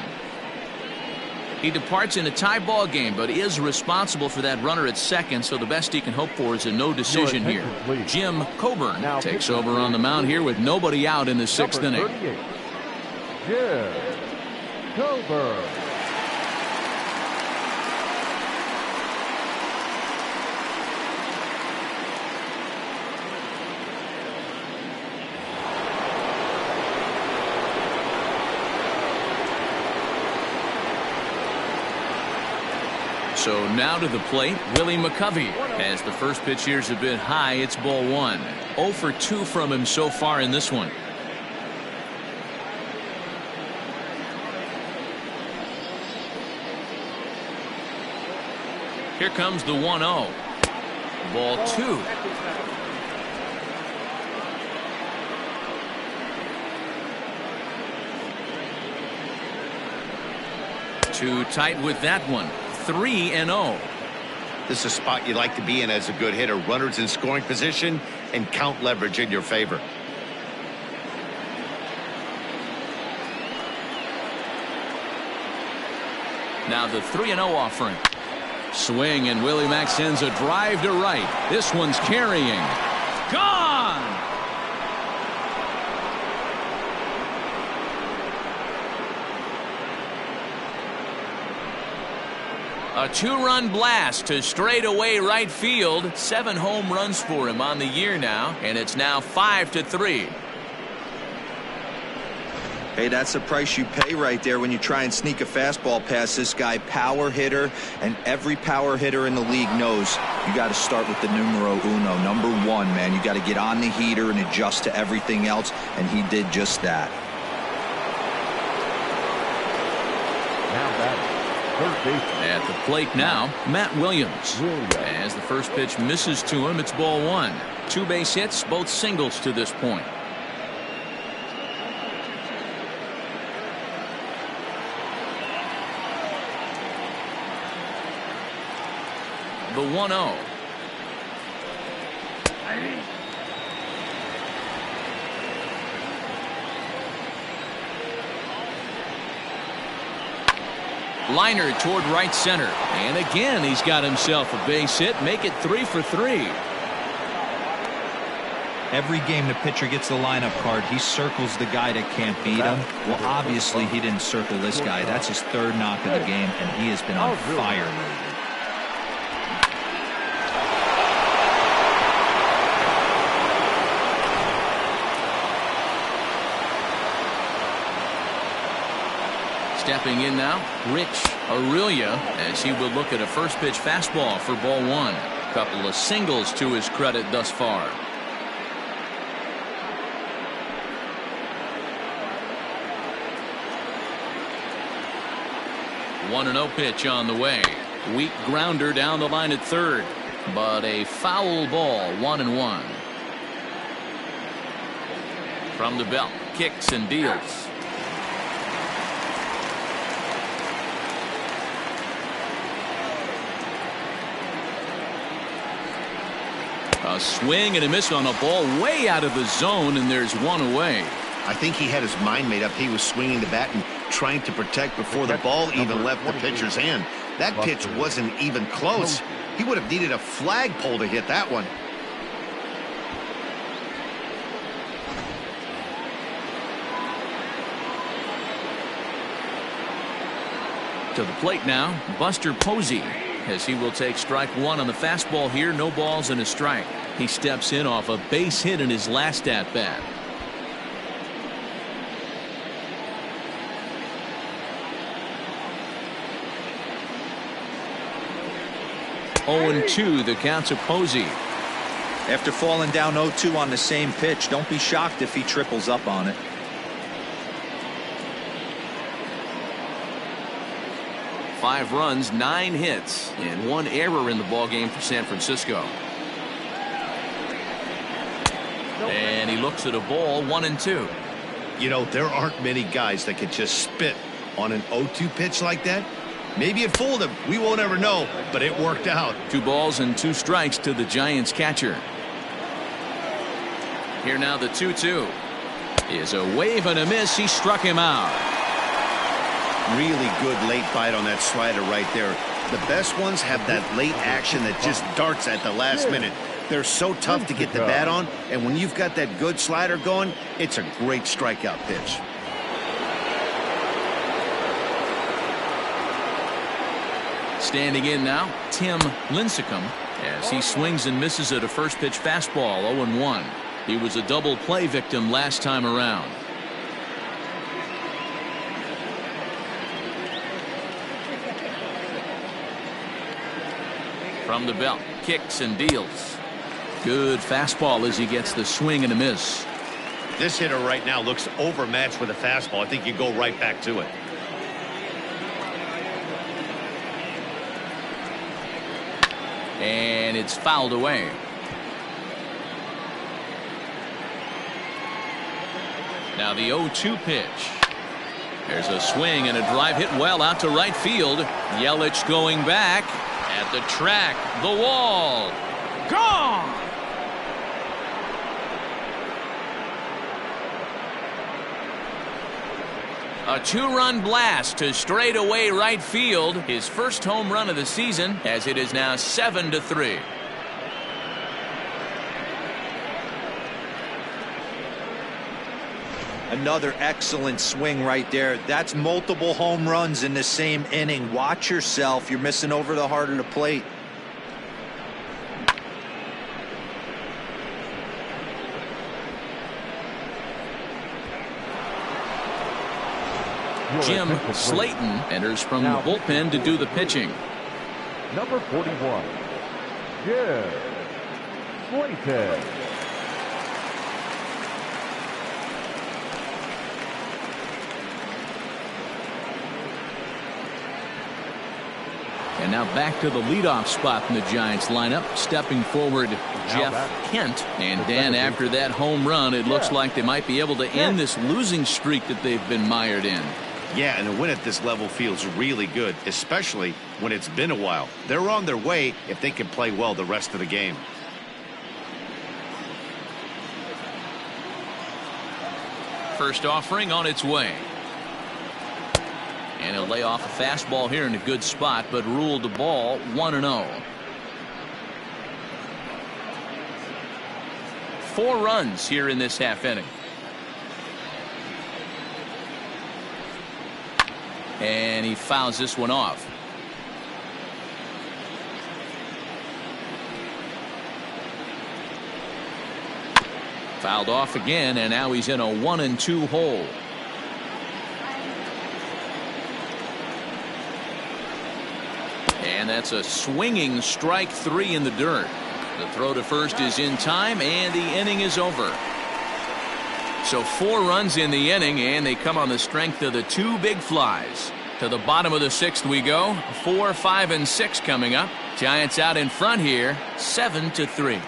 He departs in a tie ball game, but is responsible for that runner at second, so the best he can hope for is a no decision here. Jim Coburn takes over on the mound here with nobody out in the 6th inning. Jim Coburn. So now to the plate, Willie McCovey. As the first pitch here's a bit high, it's ball 1. 0 for 2 from him so far in this one. Here comes the 1-0. Ball 2. Too tight with that one. 3-0. This is a spot you like to be in as a good hitter. Runners in scoring position and count leverage in your favor. Now the 3-0 offering. Swing, and Willie Mack sends a drive to right. This one's carrying. Gone! A 2-run blast to straightaway right field. 7 home runs for him on the year now, and it's now 5-3. Hey, that's the price you pay right there when you try and sneak a fastball past this guy. Power hitter, and every power hitter in the league knows you got to start with the numero uno, number 1, man. You got to get on the heater and adjust to everything else, and he did just that. Now batting, third baseman. At the plate now, Matt Williams. As the first pitch misses to him, it's ball one. 2 base hits, both singles to this point. The 1-0. Liner toward right center. And again, he's got himself a base hit. Make it 3 for 3. Every game the pitcher gets the lineup card, he circles the guy that can't beat him. Well, obviously, he didn't circle this guy. That's his 3rd knock of the game, and he has been on fire lately. Stepping in now, Rich Aurelia, as he will look at a first pitch fastball for ball one. Couple of singles to his credit thus far. One 1-0 pitch on the way. Weak grounder down the line at third, but a foul ball. 1-1. From the belt, kicks and deals. A swing and a miss on a ball way out of the zone, and there's one away. I think he had his mind made up. He was swinging the bat and trying to protect before the ball even left the pitcher's hand. That pitch wasn't even close. He would have needed a flagpole to hit that one. To the plate now, Buster Posey, as he will take strike one on the fastball here. No balls and a strike. He steps in off a base hit in his last at bat. Oh, 2 the count to Posey. After falling down 0-2 on the same pitch, don't be shocked if he triples up on it. Five runs, 9 hits, and 1 error in the ballgame for San Francisco. And he looks at a ball, 1-2. You know, there aren't many guys that could just spit on an 0-2 pitch like that. Maybe it fooled him. We won't ever know, but it worked out. 2 balls and 2 strikes to the Giants catcher. Here now the 2-2 is a wave and a miss. He struck him out. Really good late bite on that slider right there. The best ones have that late action that just darts at the last minute. They're so tough to get the bat on, and when you've got that good slider going, it's a great strikeout pitch. Standing in now, Tim Lincecum, as he swings and misses at a first pitch fastball. 0-1. He was a double play victim last time around. From the belt, kicks and deals. Good fastball as he gets the swing and a miss. This hitter right now looks overmatched with a fastball. I think you go right back to it. And it's fouled away. Now the 0-2 pitch. There's a swing and a drive hit well out to right field. Yelich going back at the track. The wall. Gone. A 2-run blast to straightaway right field. His first home run of the season, as it is now 7-3. Another excellent swing right there. That's multiple home runs in the same inning. Watch yourself. You're missing over the heart of the plate. Jim Slayton enters from the bullpen to do the pitching. Number 41, Jim Slayton. And now back to the leadoff spot in the Giants lineup. Stepping forward, Jeff Kent. And Dan, after that home run, it looks like they might be able to end this losing streak that they've been mired in. Yeah, and a win at this level feels really good, especially when it's been a while. They're on their way if they can play well the rest of the game. First offering on its way. And he'll lay off a fastball here in a good spot, but ruled the ball 1-0. 4 runs here in this half inning. And he fouls this one off. Fouled off again, and now he's in a 1-2 hole. And that's a swinging strike 3 in the dirt. The throw to first is in time, and the inning is over. So 4 runs in the inning, and they come on the strength of the 2 big flies. To the bottom of the 6th we go. 4, 5, and 6 coming up. Giants out in front here, 7-3.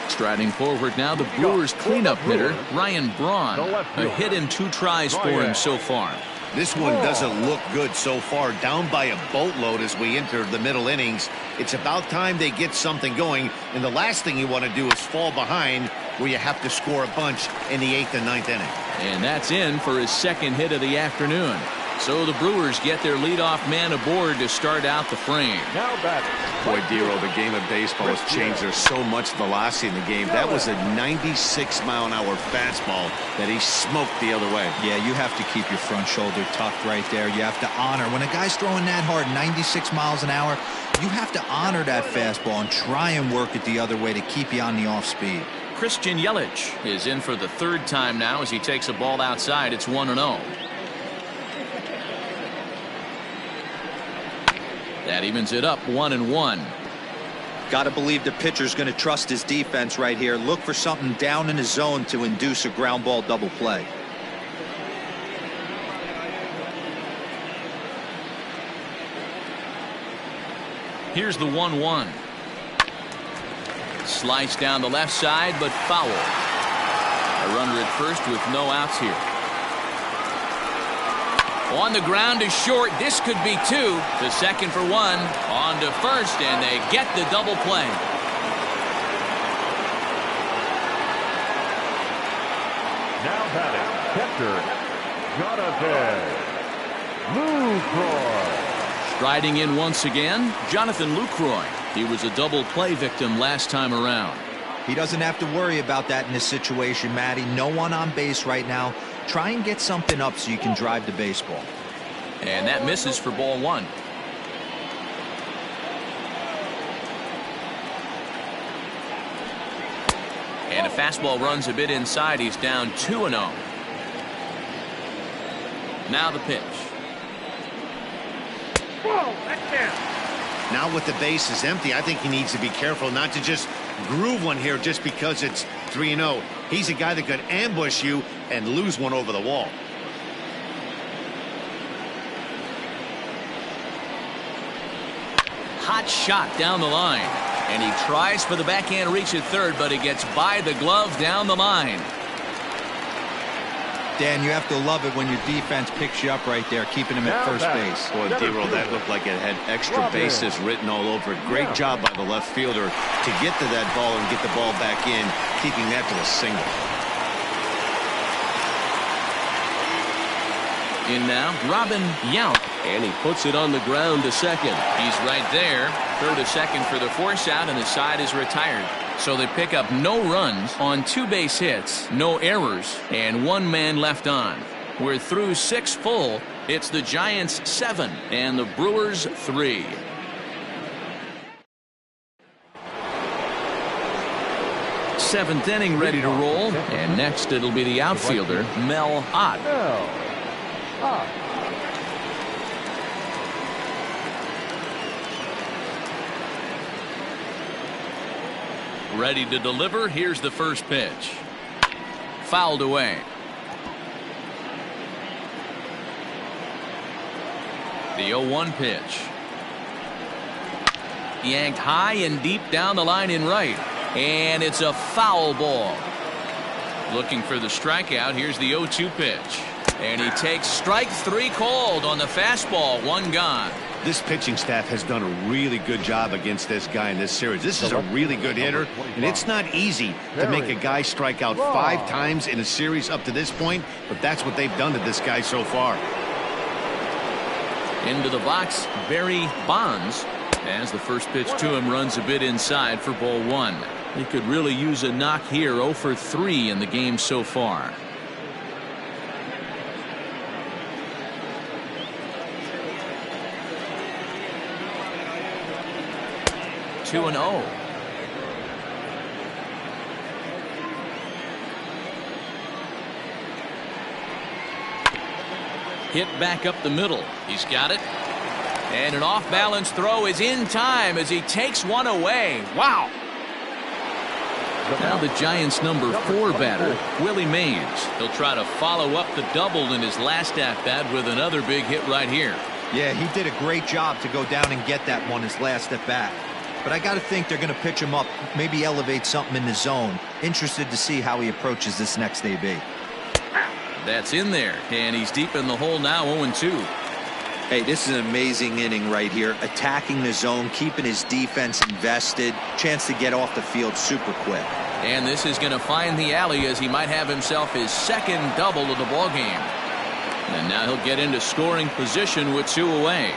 Striding forward now, the Brewers cleanup hitter, Ryan Braun. A hit in 2 tries for him so far. This one doesn't look good so far. Down by a boatload as we enter the middle innings. It's about time they get something going, and the last thing you want to do is fall behind where you have to score a bunch in the 8th and 9th inning. And that's in for his 2nd hit of the afternoon. So the Brewers get their leadoff man aboard to start out the frame. Now batting. Boy, Dero, the game of baseball has changed. There's so much velocity in the game. That was a 96-mile-an-hour fastball that he smoked the other way. Yeah, you have to keep your front shoulder tucked right there. You have to honor. When a guy's throwing that hard, 96 miles an hour, you have to honor that fastball and try and work it the other way to keep you on the off speed. Christian Yelich is in for the 3rd time now as he takes a ball outside. It's 1-0. That evens it up 1-1. Got to believe the pitcher's going to trust his defense right here. Look for something down in his zone to induce a ground ball double play. Here's the 1-1. Slice down the left side, but foul. A runner at first with no outs here. On the ground to short. This could be 2. To second for 1. On to first, and they get the double play. Now batting, catcher, Jonathan Lucroy. Striding in once again, Jonathan Lucroy. He was a double play victim last time around. He doesn't have to worry about that in this situation, Matty. No one on base right now. Try and get something up so you can drive the baseball. And that misses for ball 1. And a fastball runs a bit inside. He's down 2-0. Now the pitch. Whoa, that's down. Now with the bases empty, I think he needs to be careful not to just groove one here just because it's 3-0. He's a guy that could ambush you and lose one over the wall. Hot shot down the line. And he tries for the backhand reach at third, but it gets by the glove down the line. Dan, you have to love it when your defense picks you up right there, keeping him at first base. Boy, Dero, that looked like it had extra bases written all over it. Great job by the left fielder to get to that ball and get the ball back in, keeping that to a single. In now, Robin Yount. And he puts it on the ground to second. He's right there. Throw to second for the force out, and the side is retired. So they pick up no runs on 2 base hits, no errors, and 1 man left on. We're through 6 full. It's the Giants 7 and the Brewers 3. Seventh inning ready to roll. And next it'll be the outfielder, Mel Ott. Ready to deliver. Here's the first pitch. Fouled away. The 0-1 pitch. Yanked high and deep down the line in right. And it's a foul ball. Looking for the strikeout. Here's the 0-2 pitch. And he takes strike 3 called on the fastball. 1 gone. This pitching staff has done a really good job against this guy in this series. This is a really good hitter, and it's not easy to make a guy strike out 5 times in a series up to this point, but that's what they've done to this guy so far. Into the box, Barry Bonds, as the first pitch to him runs a bit inside for ball 1. He could really use a knock here. 0 for 3 in the game so far. 2-0. Hit back up the middle. He's got it. And an off-balance throw is in time as he takes one away. Wow. Now the Giants' number 4 batter, Willie Mays. He'll try to follow up the double in his last at-bat with another big hit right here. Yeah, he did a great job to go down and get that one his last at-bat. But I got to think they're going to pitch him up, maybe elevate something in the zone. Interested to see how he approaches this next AB. That's in there, and he's deep in the hole now, 0-2. Hey, this is an amazing inning right here. Attacking the zone, keeping his defense invested. Chance to get off the field super quick. And this is going to find the alley as he might have himself his second double of the ballgame. And now he'll get into scoring position with 2 away.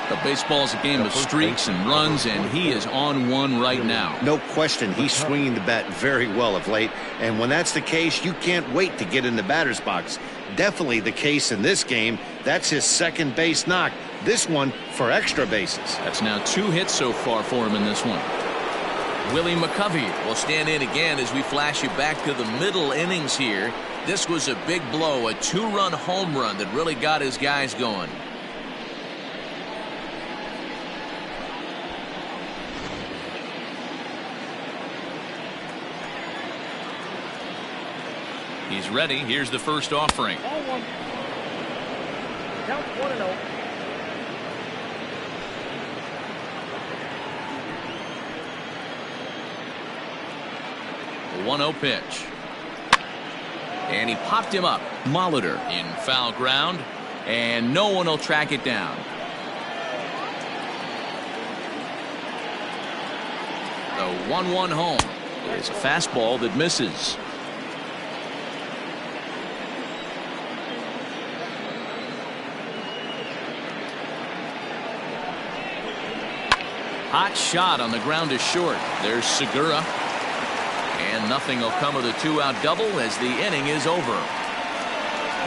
The baseball's a game of streaks and runs, and he is on one right now. No question, he's swinging the bat very well of late, and when that's the case, you can't wait to get in the batter's box. Definitely the case in this game. That's his second base knock. This one for extra bases. That's now 2 hits so far for him in this one. Willie McCovey will stand in again as we flash you back to the middle innings here. This was a big blow, a 2-run home run that really got his guys going. He's ready. Here's the first offering. Count 1-0. The 1-0 pitch. And he popped him up. Molitor in foul ground, and no one will track it down. The 1-1 home is a fastball that misses. Hot shot on the ground is short. There's Segura. And nothing will come of the 2-out double as the inning is over.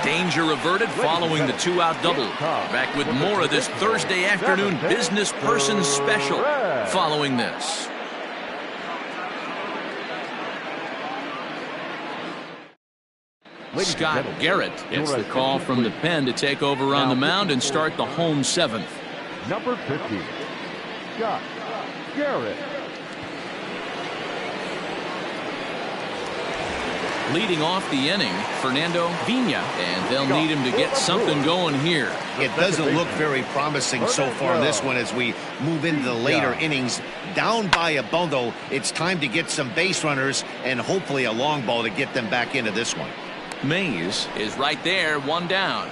Danger averted following the 2-out double. Back with more of this Thursday afternoon business person special following this. Scott Garrett gets the call from the pen to take over on the mound and start the home 7th. Number 50, Scott Garrett. Leading off the inning, Fernando Vina, and they'll need him to get something going here. It doesn't look very promising so far in this one as we move into the later innings. Down by a bundle, it's time to get some base runners and hopefully a long ball to get them back into this one. Mays is right there, 1 down.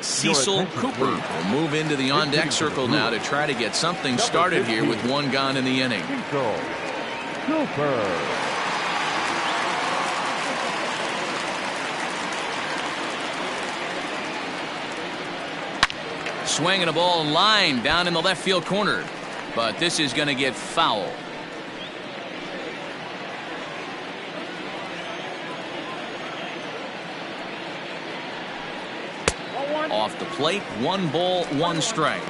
Cecil Cooper will move into the on-deck circle now to try to get something started here with 1 gone in the inning. Cooper. Swinging a ball line down in the left field corner, but this is going to get foul. Off the plate, 1 ball, 1 strike.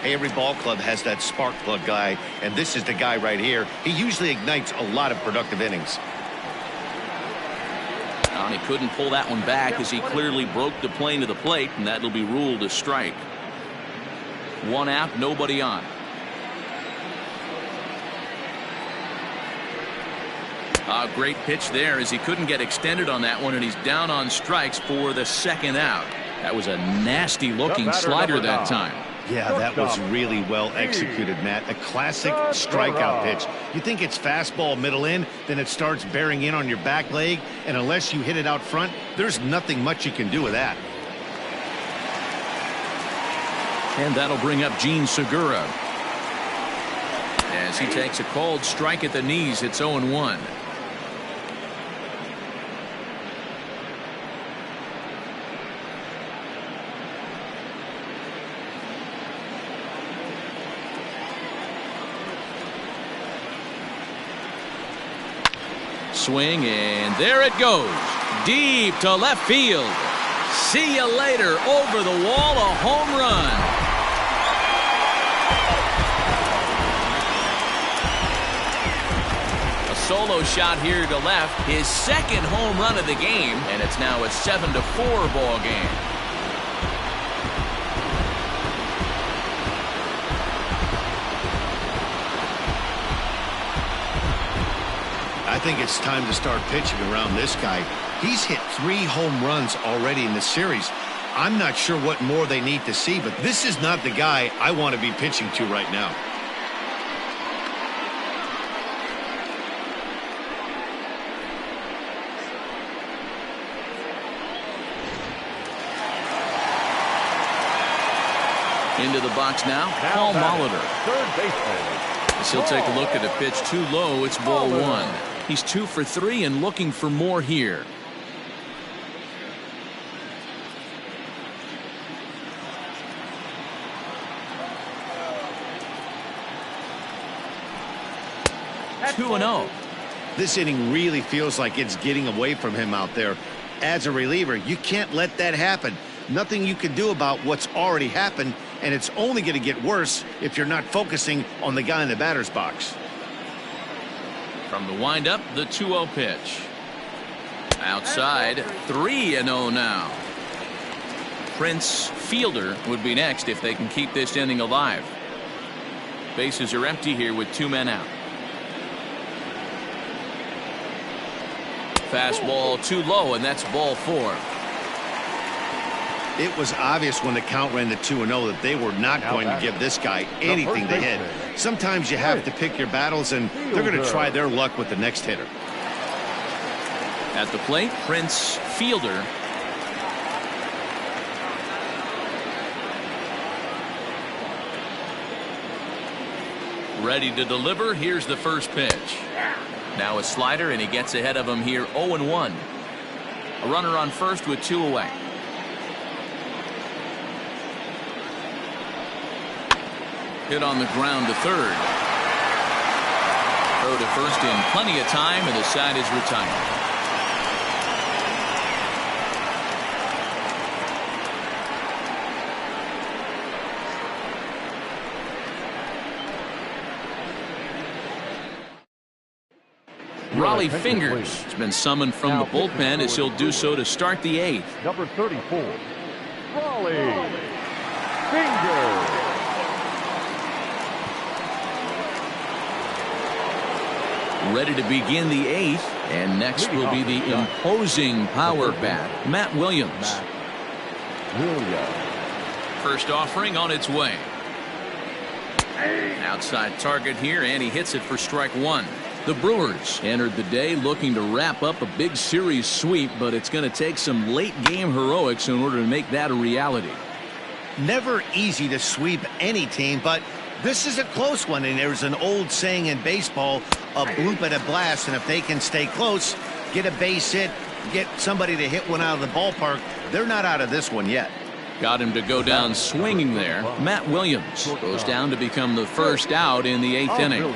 Every ball club has that spark plug guy, and this is the guy right here. He usually ignites a lot of productive innings. And he couldn't pull that one back as he clearly broke the plane to the plate, and that'll be ruled a strike. 1 out, nobody on. A great pitch there as he couldn't get extended on that one, and he's down on strikes for the second out. That was a nasty looking slider that time. Yeah, that was really well executed, Matt. A classic strikeout pitch. You think it's fastball middle in, then it starts bearing in on your back leg, and unless you hit it out front, there's nothing much you can do with that. And that'll bring up Gene Segura as he takes a called strike at the knees. It's 0-1. Swing, and there it goes. Deep to left field. See you later. Over the wall, a home run. A solo shot here to left. His second home run of the game, and it's now a 7-4 ball game. I think it's time to start pitching around this guy. He's hit 3 home runs already in the series. I'm not sure what more they need to see, but this is not the guy I want to be pitching to right now. Into the box now, Paul Molitor. Third baseman. As he'll take a look at a pitch too low. It's ball 1. He's 2 for 3 and looking for more here. That's 2-0. This inning really feels like it's getting away from him out there. As a reliever, you can't let that happen. Nothing you can do about what's already happened, and it's only going to get worse if you're not focusing on the guy in the batter's box. From the windup, the 2-0 pitch. Outside, 3-0 now. Prince Fielder would be next if they can keep this inning alive. Bases are empty here with 2 men out. Fastball too low, and that's ball 4. It was obvious when the count ran to 2-0 that they were not going to give this guy anything to hit. Sometimes you have to pick your battles, and they're going to try their luck with the next hitter. At the plate, Prince Fielder. Ready to deliver. Here's the first pitch. Now a slider, and he gets ahead of him here, 0-1. A runner on first with 2 away. Hit on the ground to third. Throw to first in plenty of time, and the side is retired. Raleigh Fingers has been summoned from the bullpen as he'll do so to start the 8th. Number 34, Raleigh Fingers. Ready to begin the 8th, and next will be the imposing power bat, Matt Williams. First offering on its way. Outside target here, and he hits it for strike 1. The Brewers entered the day looking to wrap up a big series sweep, but it's going to take some late game heroics in order to make that a reality. Never easy to sweep any team, but this is a close one, and there's an old saying in baseball, a bloop at a blast, and if they can stay close, get a base hit, get somebody to hit one out of the ballpark, they're not out of this one yet. Got him to go down swinging there. Matt Williams goes down to become the first out in the 8th inning.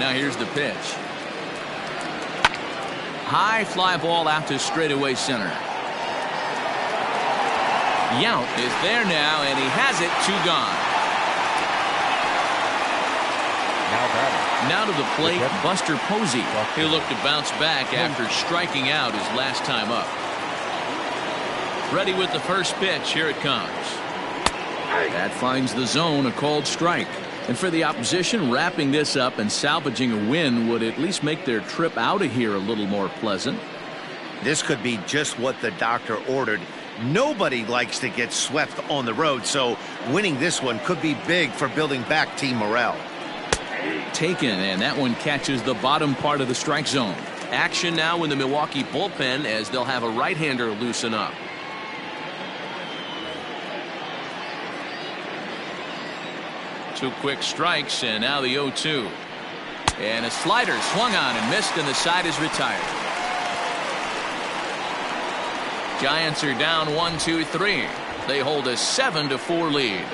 Now here's the pitch. High fly ball out to straightaway center. Yount is there now, and he has it. 2 gone. Now to the plate, Buster Posey. He'll look to bounce back after striking out his last time up. Ready with the first pitch. Here it comes. That finds the zone, a called strike. And for the opposition, wrapping this up and salvaging a win would at least make their trip out of here a little more pleasant. This could be just what the doctor ordered. Nobody likes to get swept on the road, so winning this one could be big for building back team morale. Taken, and that one catches the bottom part of the strike zone. Action now in the Milwaukee bullpen as they'll have a right-hander loosen up. Two quick strikes, and now the 0-2. And a slider swung on and missed, and the side is retired. Giants are down 1-2-3. They hold a 7-4 lead.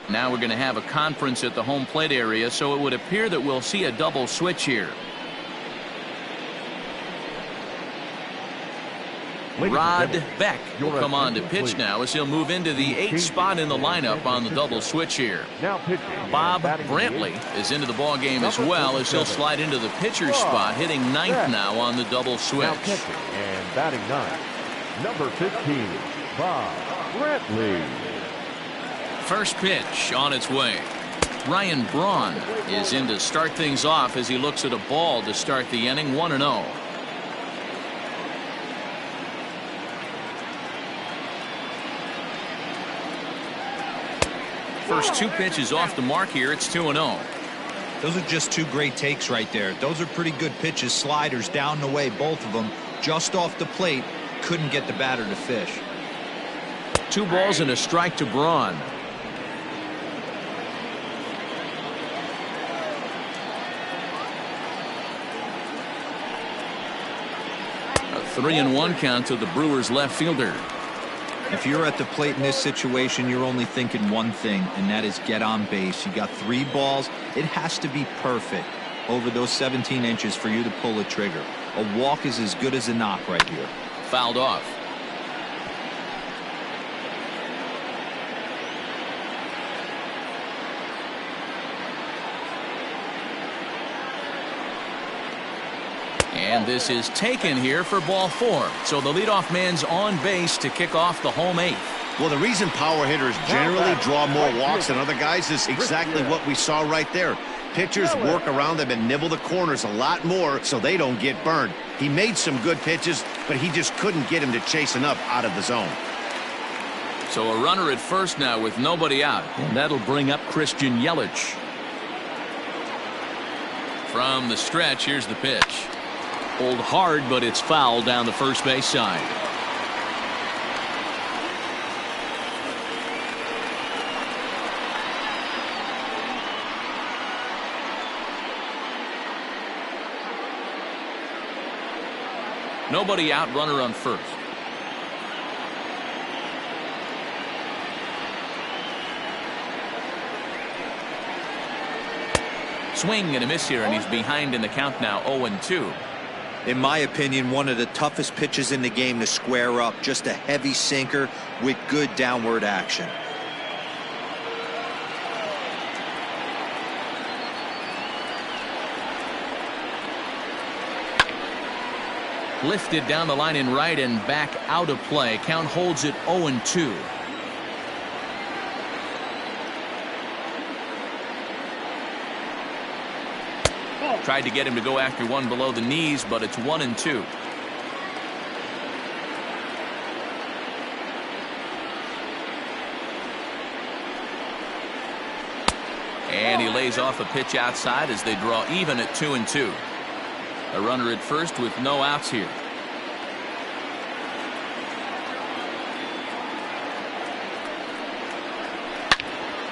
Now we're going to have a conference at the home plate area, so it would appear that we'll see a double switch here. Rod Beck will come on to pitch now as he'll move into the 8th spot in the lineup on the double switch here. Bob Brantley is into the ball game as well as he'll slide into the pitcher's spot, hitting 9th now on the double switch. And batting 9, number 15, Bob Brantley. First pitch on its way. Ryan Braun is in to start things off as he looks at a ball to start the inning. 1-0. First two pitches off the mark here. It's 2-0. Those are just two great takes right there. Those are pretty good pitches. Sliders down the way, both of them. Just off the plate. Couldn't get the batter to fish. 2 balls and a strike to Braun. A 3-1 count to the Brewers left fielder. If you're at the plate in this situation, you're only thinking one thing, and that is get on base. You got 3 balls. It has to be perfect over those 17 inches for you to pull a trigger. A walk is as good as a knock right here. Fouled off. And this is taken here for ball 4. So the leadoff man's on base to kick off the home 8th. Well, the reason power hitters generally draw more walks than other guys is exactly what we saw right there. Pitchers work around them and nibble the corners a lot more so they don't get burned. He made some good pitches, but he just couldn't get him to chase enough out of the zone. So a runner at first now with nobody out. And that'll bring up Christian Yelich. From the stretch, here's the pitch. Pulled hard, but it's foul down the first base side. Nobody out, runner on first. Swing and a miss here, and he's behind in the count now, 0-2. In my opinion, one of the toughest pitches in the game to square up. Just a heavy sinker with good downward action. Lifted down the line in right and back out of play. Count holds it 0-2. Tried to get him to go after one below the knees, but it's 1-2. And he lays off a pitch outside as they draw even at 2-2. A runner at first with no outs here.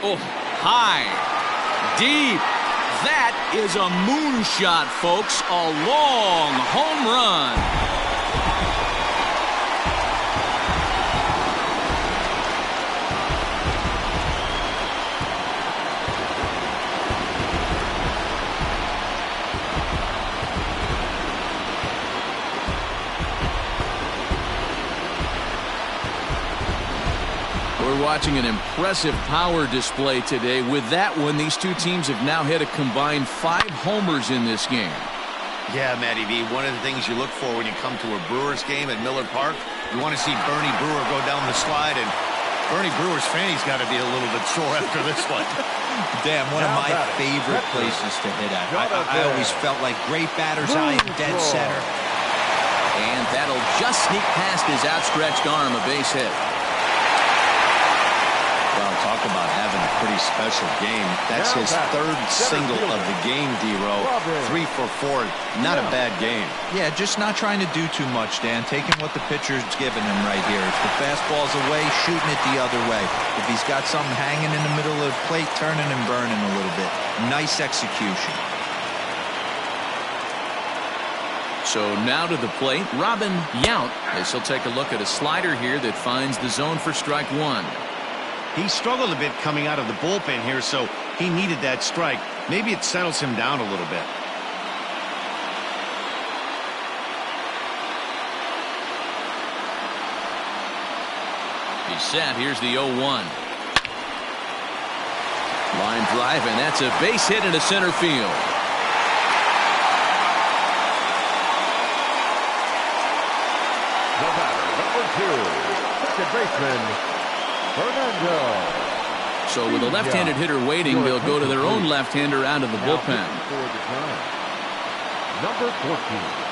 Oh, high, deep. That is a moonshot, folks. A long home run. We're watching an impressive power display today. With that one, these two teams have now hit a combined 5 homers in this game. Yeah, Matty V, one of the things you look for when you come to a Brewers game at Miller Park, you want to see Bernie Brewer go down the slide, and Bernie Brewer's fanny's got to be a little bit sore after this one. Damn, one of my favorite places to hit at. I always felt like great batter's eye in dead center. And that'll just sneak past his outstretched arm, a base hit. Well, talk about having a pretty special game. That's his 3rd single of the game, D-Row. 3 for 4. Not a bad game. Yeah, just not trying to do too much, Dan. Taking what the pitcher's giving him right here. If the fastball's away, shooting it the other way. If he's got something hanging in the middle of the plate, turning and burning a little bit. Nice execution. So now to the plate, Robin Yount, as he'll take a look at a slider here that finds the zone for strike 1. He struggled a bit coming out of the bullpen here, so he needed that strike. Maybe it settles him down a little bit. He's set. Here's the 0-1. Line drive, and that's a base hit into center field. The batter, number 2, second baseman, Fernando. So with a left-handed hitter waiting, they'll go to their own left-hander out of the bullpen. Number 14.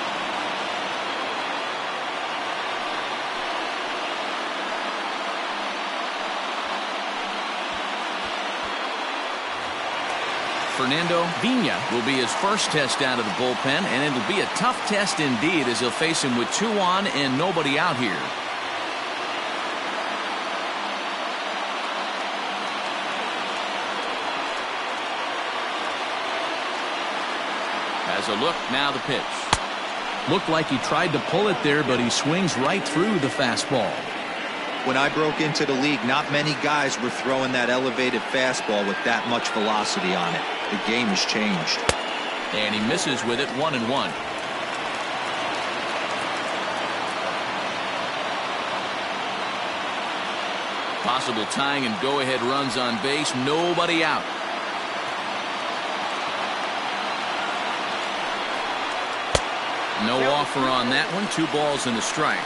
Fernando Vina will be his first test out of the bullpen, and it'll be a tough test indeed as he'll face him with 2 on and nobody out here. Has a look, now the pitch. Looked like he tried to pull it there, but he swings right through the fastball. When I broke into the league, not many guys were throwing that elevated fastball with that much velocity on it. The game has changed. And he misses with it, 1-1. Possible tying and go-ahead runs on base, nobody out. No offer on that one, 2 balls and a strike.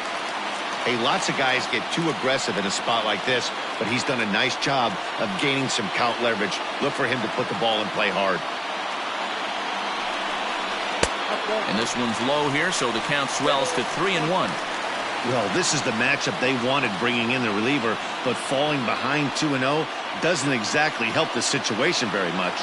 Hey, lots of guys get too aggressive in a spot like this, but he's done a nice job of gaining some count leverage. Look for him to put the ball in play hard. And this one's low here, so the count swells to 3-1. Well, this is the matchup they wanted, bringing in the reliever, but falling behind 2-0 doesn't exactly help the situation very much.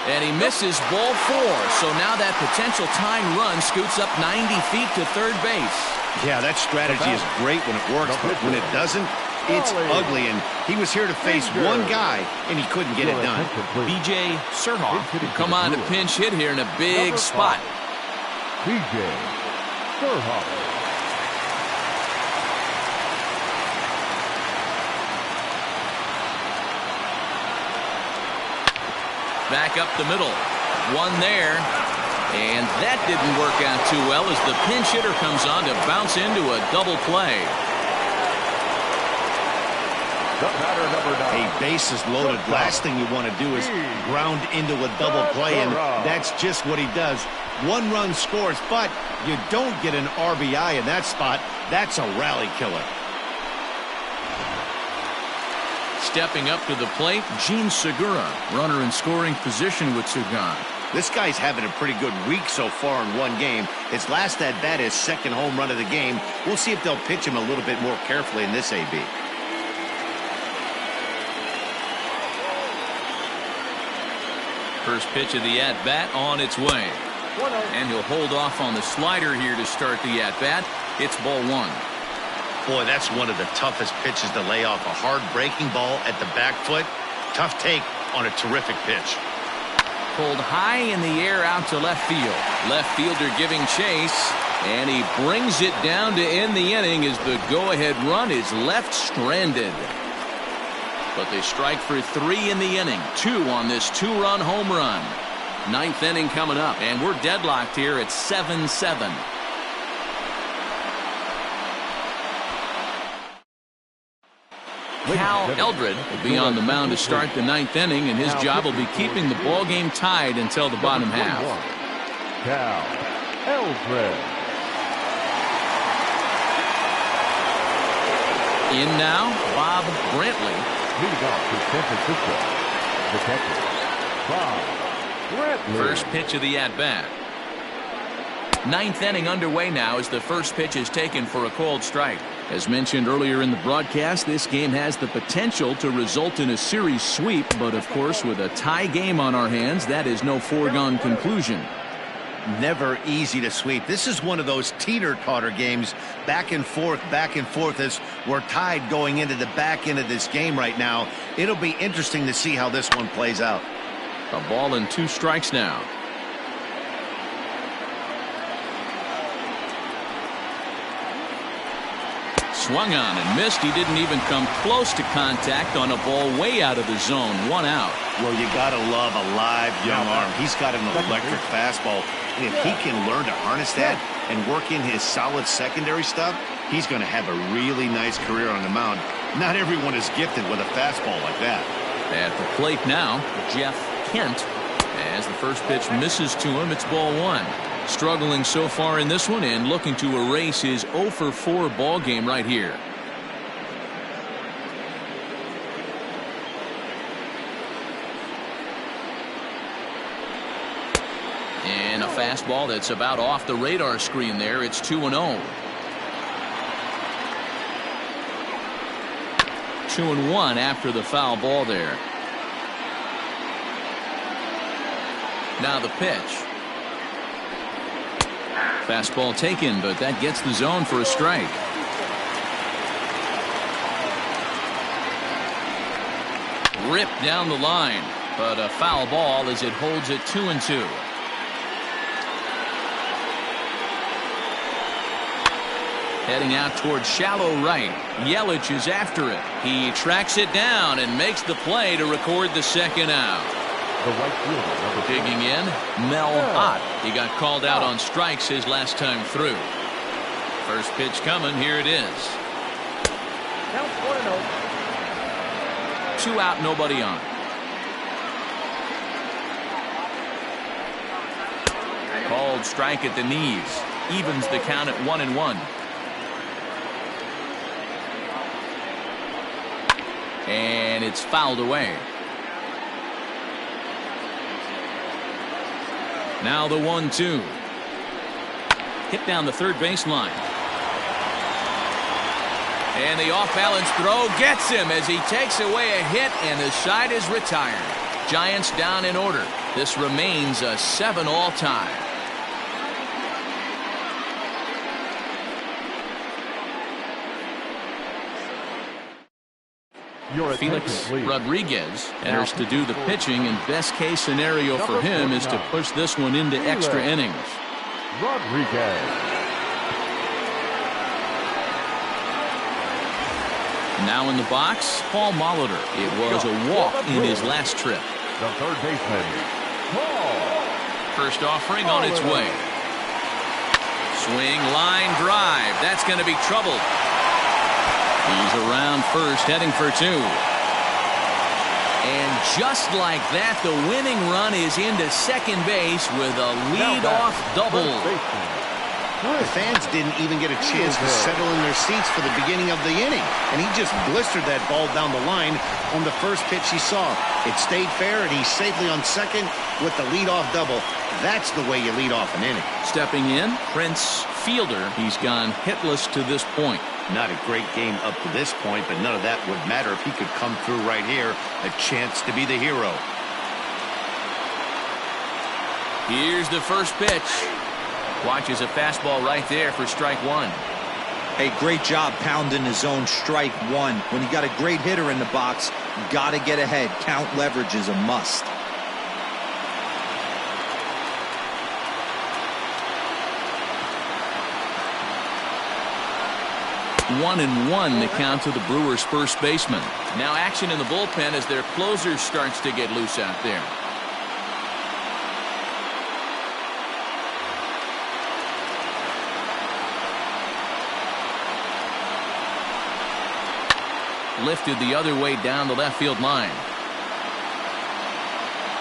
And he misses ball 4. So now that potential tying run scoots up 90 feet to third base. Yeah, that strategy is great when it works, but when it doesn't, it's ugly. And he was here to face one guy, and he couldn't get it done. B.J. Surhoff will come on to pinch hit here in a big spot. B.J. Surhoff. Back up the middle. One there. And that didn't work out too well as the pinch hitter comes on to bounce into a double play. The batter, number 9. A bases loaded. Last thing you want to do is ground into a double play, and that's just what he does. 1 run scores, but you don't get an RBI in that spot. That's a rally killer. Stepping up to the plate, Gene Segura, runner in scoring position with Sugan. This guy's having a pretty good week so far in one game. His last at-bat is second home run of the game. We'll see if they'll pitch him a little bit more carefully in this AB. First pitch of the at-bat on its way. And he'll hold off on the slider here to start the at-bat. It's ball 1. Boy, that's one of the toughest pitches to lay off. A hard breaking ball at the back foot. Tough take on a terrific pitch. Pulled high in the air out to left field. Left fielder giving chase. And he brings it down to end the inning as the go-ahead run is left stranded. But they strike for 3 in the inning. 2 on this 2-run home run. 9th inning coming up. And we're deadlocked here at 7-7. Cal Eldred will be on the mound to start the 9th inning, and his job will be keeping the ball game tied until the bottom half. Cal Eldred. In now, Bob Brantley. Leading off to San Francisco, the catcher, Bob Brantley. First pitch of the at-bat. 9th inning underway now as the first pitch is taken for a called strike. As mentioned earlier in the broadcast, this game has the potential to result in a series sweep, but of course with a tie game on our hands, that is no foregone conclusion. Never easy to sweep. This is one of those teeter-totter games, back and forth as we're tied going into the back end of this game right now. It'll be interesting to see how this one plays out. A ball and 2 strikes now. Swung on and missed. He didn't even come close to contact on a ball way out of the zone. 1 out. Well, you gotta love a live young arm. He's got an electric fastball, and if he can learn to harness that and work in his solid secondary stuff, he's going to have a really nice career on the mound. Not everyone is gifted with a fastball like that. At the plate now, Jeff Kent. As the first pitch misses to him, it's ball 1. Struggling so far in this one and looking to erase his 0 for 4 ball game right here. And a fastball that's about off the radar screen there. It's 2-0. 2-1 after the foul ball there. Now the pitch. Fastball taken, but that gets the zone for a strike. Ripped down the line, but a foul ball as it holds it 2-2. Heading out towards shallow right. Yelich is after it. He tracks it down and makes the play to record the second out. The right fielder, digging in, Mel Ott. He got called out on strikes his last time through. First pitch coming. Here it is. Count 1-0. 2 out, nobody on. Called strike at the knees. Evens the count at 1-1. And it's fouled away. Now the 1-2. Hit down the third baseline. And the off-balance throw gets him as he takes away a hit, and the side is retired. Giants down in order. This remains a 7-all tie. Felix Rodriguez enters to do the pitching, and best case scenario for him is to push this one into extra innings. Rodriguez. Now in the box, Paul Molitor. It was a walk in his last trip. The third baseman, Paul. First offering on its way. Swing, line drive. That's going to be trouble. He's around first, heading for 2. And just like that, the winning run is into second base with a lead-off double. The fans didn't even get a chance to settle in their seats for the beginning of the inning, and he just blistered that ball down the line on the first pitch he saw. It stayed fair, and he's safely on second with the lead-off double. That's the way you lead off an inning. Stepping in, Prince Fielder. He's gone hitless to this point. Not a great game up to this point, but none of that would matter if he could come through right here. A chance to be the hero. Here's the first pitch. Watches a fastball right there for strike 1. Hey, great job pounding his own strike 1. When you got a great hitter in the box, you got to get ahead. Count leverage is a must. 1-1 the count to the Brewers' first baseman. Now action in the bullpen as their closer starts to get loose out there. lifted the other way down the left field line.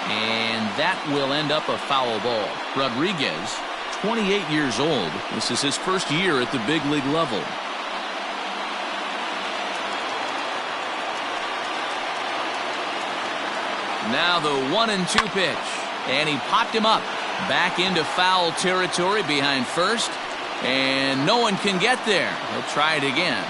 And that will end up a foul ball. Rodriguez, 28 years old. This is his first year at the big league level. Now the 1-2 pitch. And he popped him up. Back into foul territory behind first. And no one can get there. He'll try it again.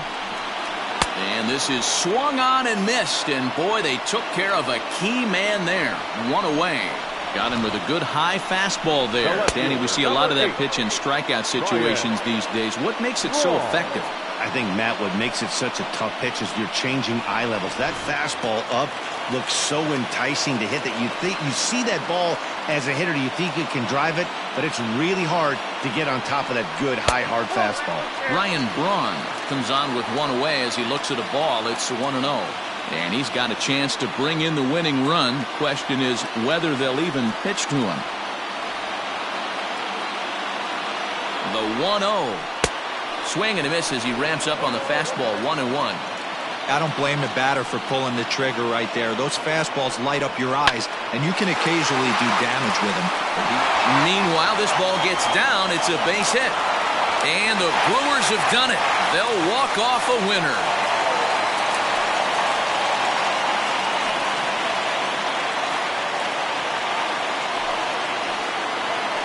And this is swung on and missed. And boy, they took care of a key man there. One away. Got him with a good high fastball there. Danny, we see a lot of that pitch in strikeout situations these days. What makes it so effective? I think, Matt, what makes it such a tough pitch is you're changing eye levels. That fastball up looks so enticing to hit that you see that ball as a hitter, you think you can drive it, but it's really hard to get on top of that good high hard fastball. Ryan Braun comes on with one away as he looks at a ball. It's 1-0. And he's got a chance to bring in the winning run. Question is whether they'll even pitch to him. The 1-0. Swing and a miss as he ramps up on the fastball. 1-1. I don't blame the batter for pulling the trigger right there. Those fastballs light up your eyes, and you can occasionally do damage with them. Meanwhile, this ball gets down. It's a base hit. And the Brewers have done it. They'll walk off a winner.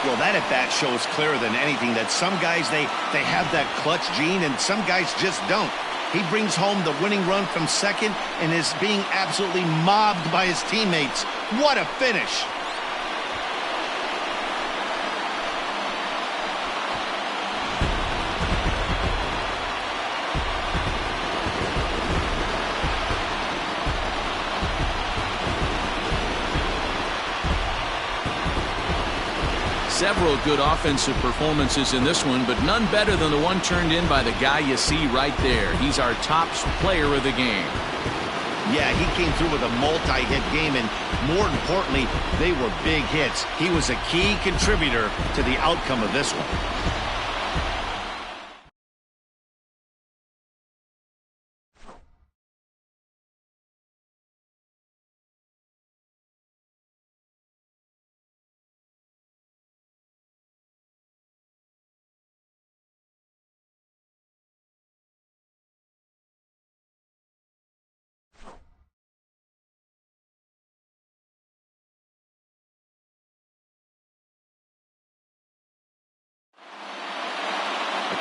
Well, that at-bat shows clearer than anything that some guys, they have that clutch gene, and some guys just don't. He brings home the winning run from second and is being absolutely mobbed by his teammates. What a finish! Several good offensive performances in this one, but none better than the one turned in by the guy you see right there. He's our top player of the game. Yeah, he came through with a multi-hit game, and more importantly, they were big hits. He was a key contributor to the outcome of this one.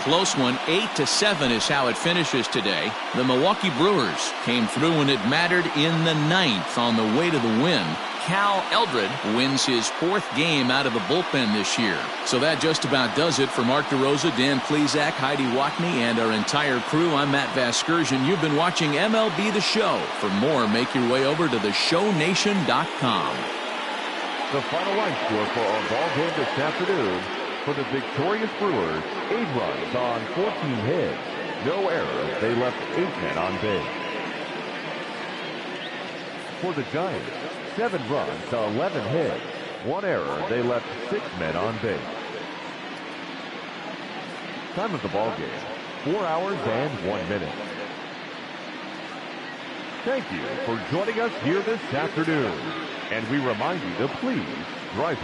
Close one. 8-7 is how it finishes today. The Milwaukee Brewers came through when it mattered in the ninth on the way to the win. Cal Eldred wins his fourth game out of the bullpen this year. So that just about does it for Mark DeRosa, Dan Plesac, Heidi Watney, and our entire crew. I'm Matt Vasgersian. You've been watching MLB The Show. For more, make your way over to theshownation.com. The final line score for our ball game this afternoon. For the victorious Brewers, 8 runs on 14 hits. No errors. They left 8 men on base. For the Giants, 7 runs to 11 hits. 1 error. They left 6 men on base. Time of the ball game, 4 hours and 1 minute. Thank you for joining us here this afternoon. And we remind you to please drive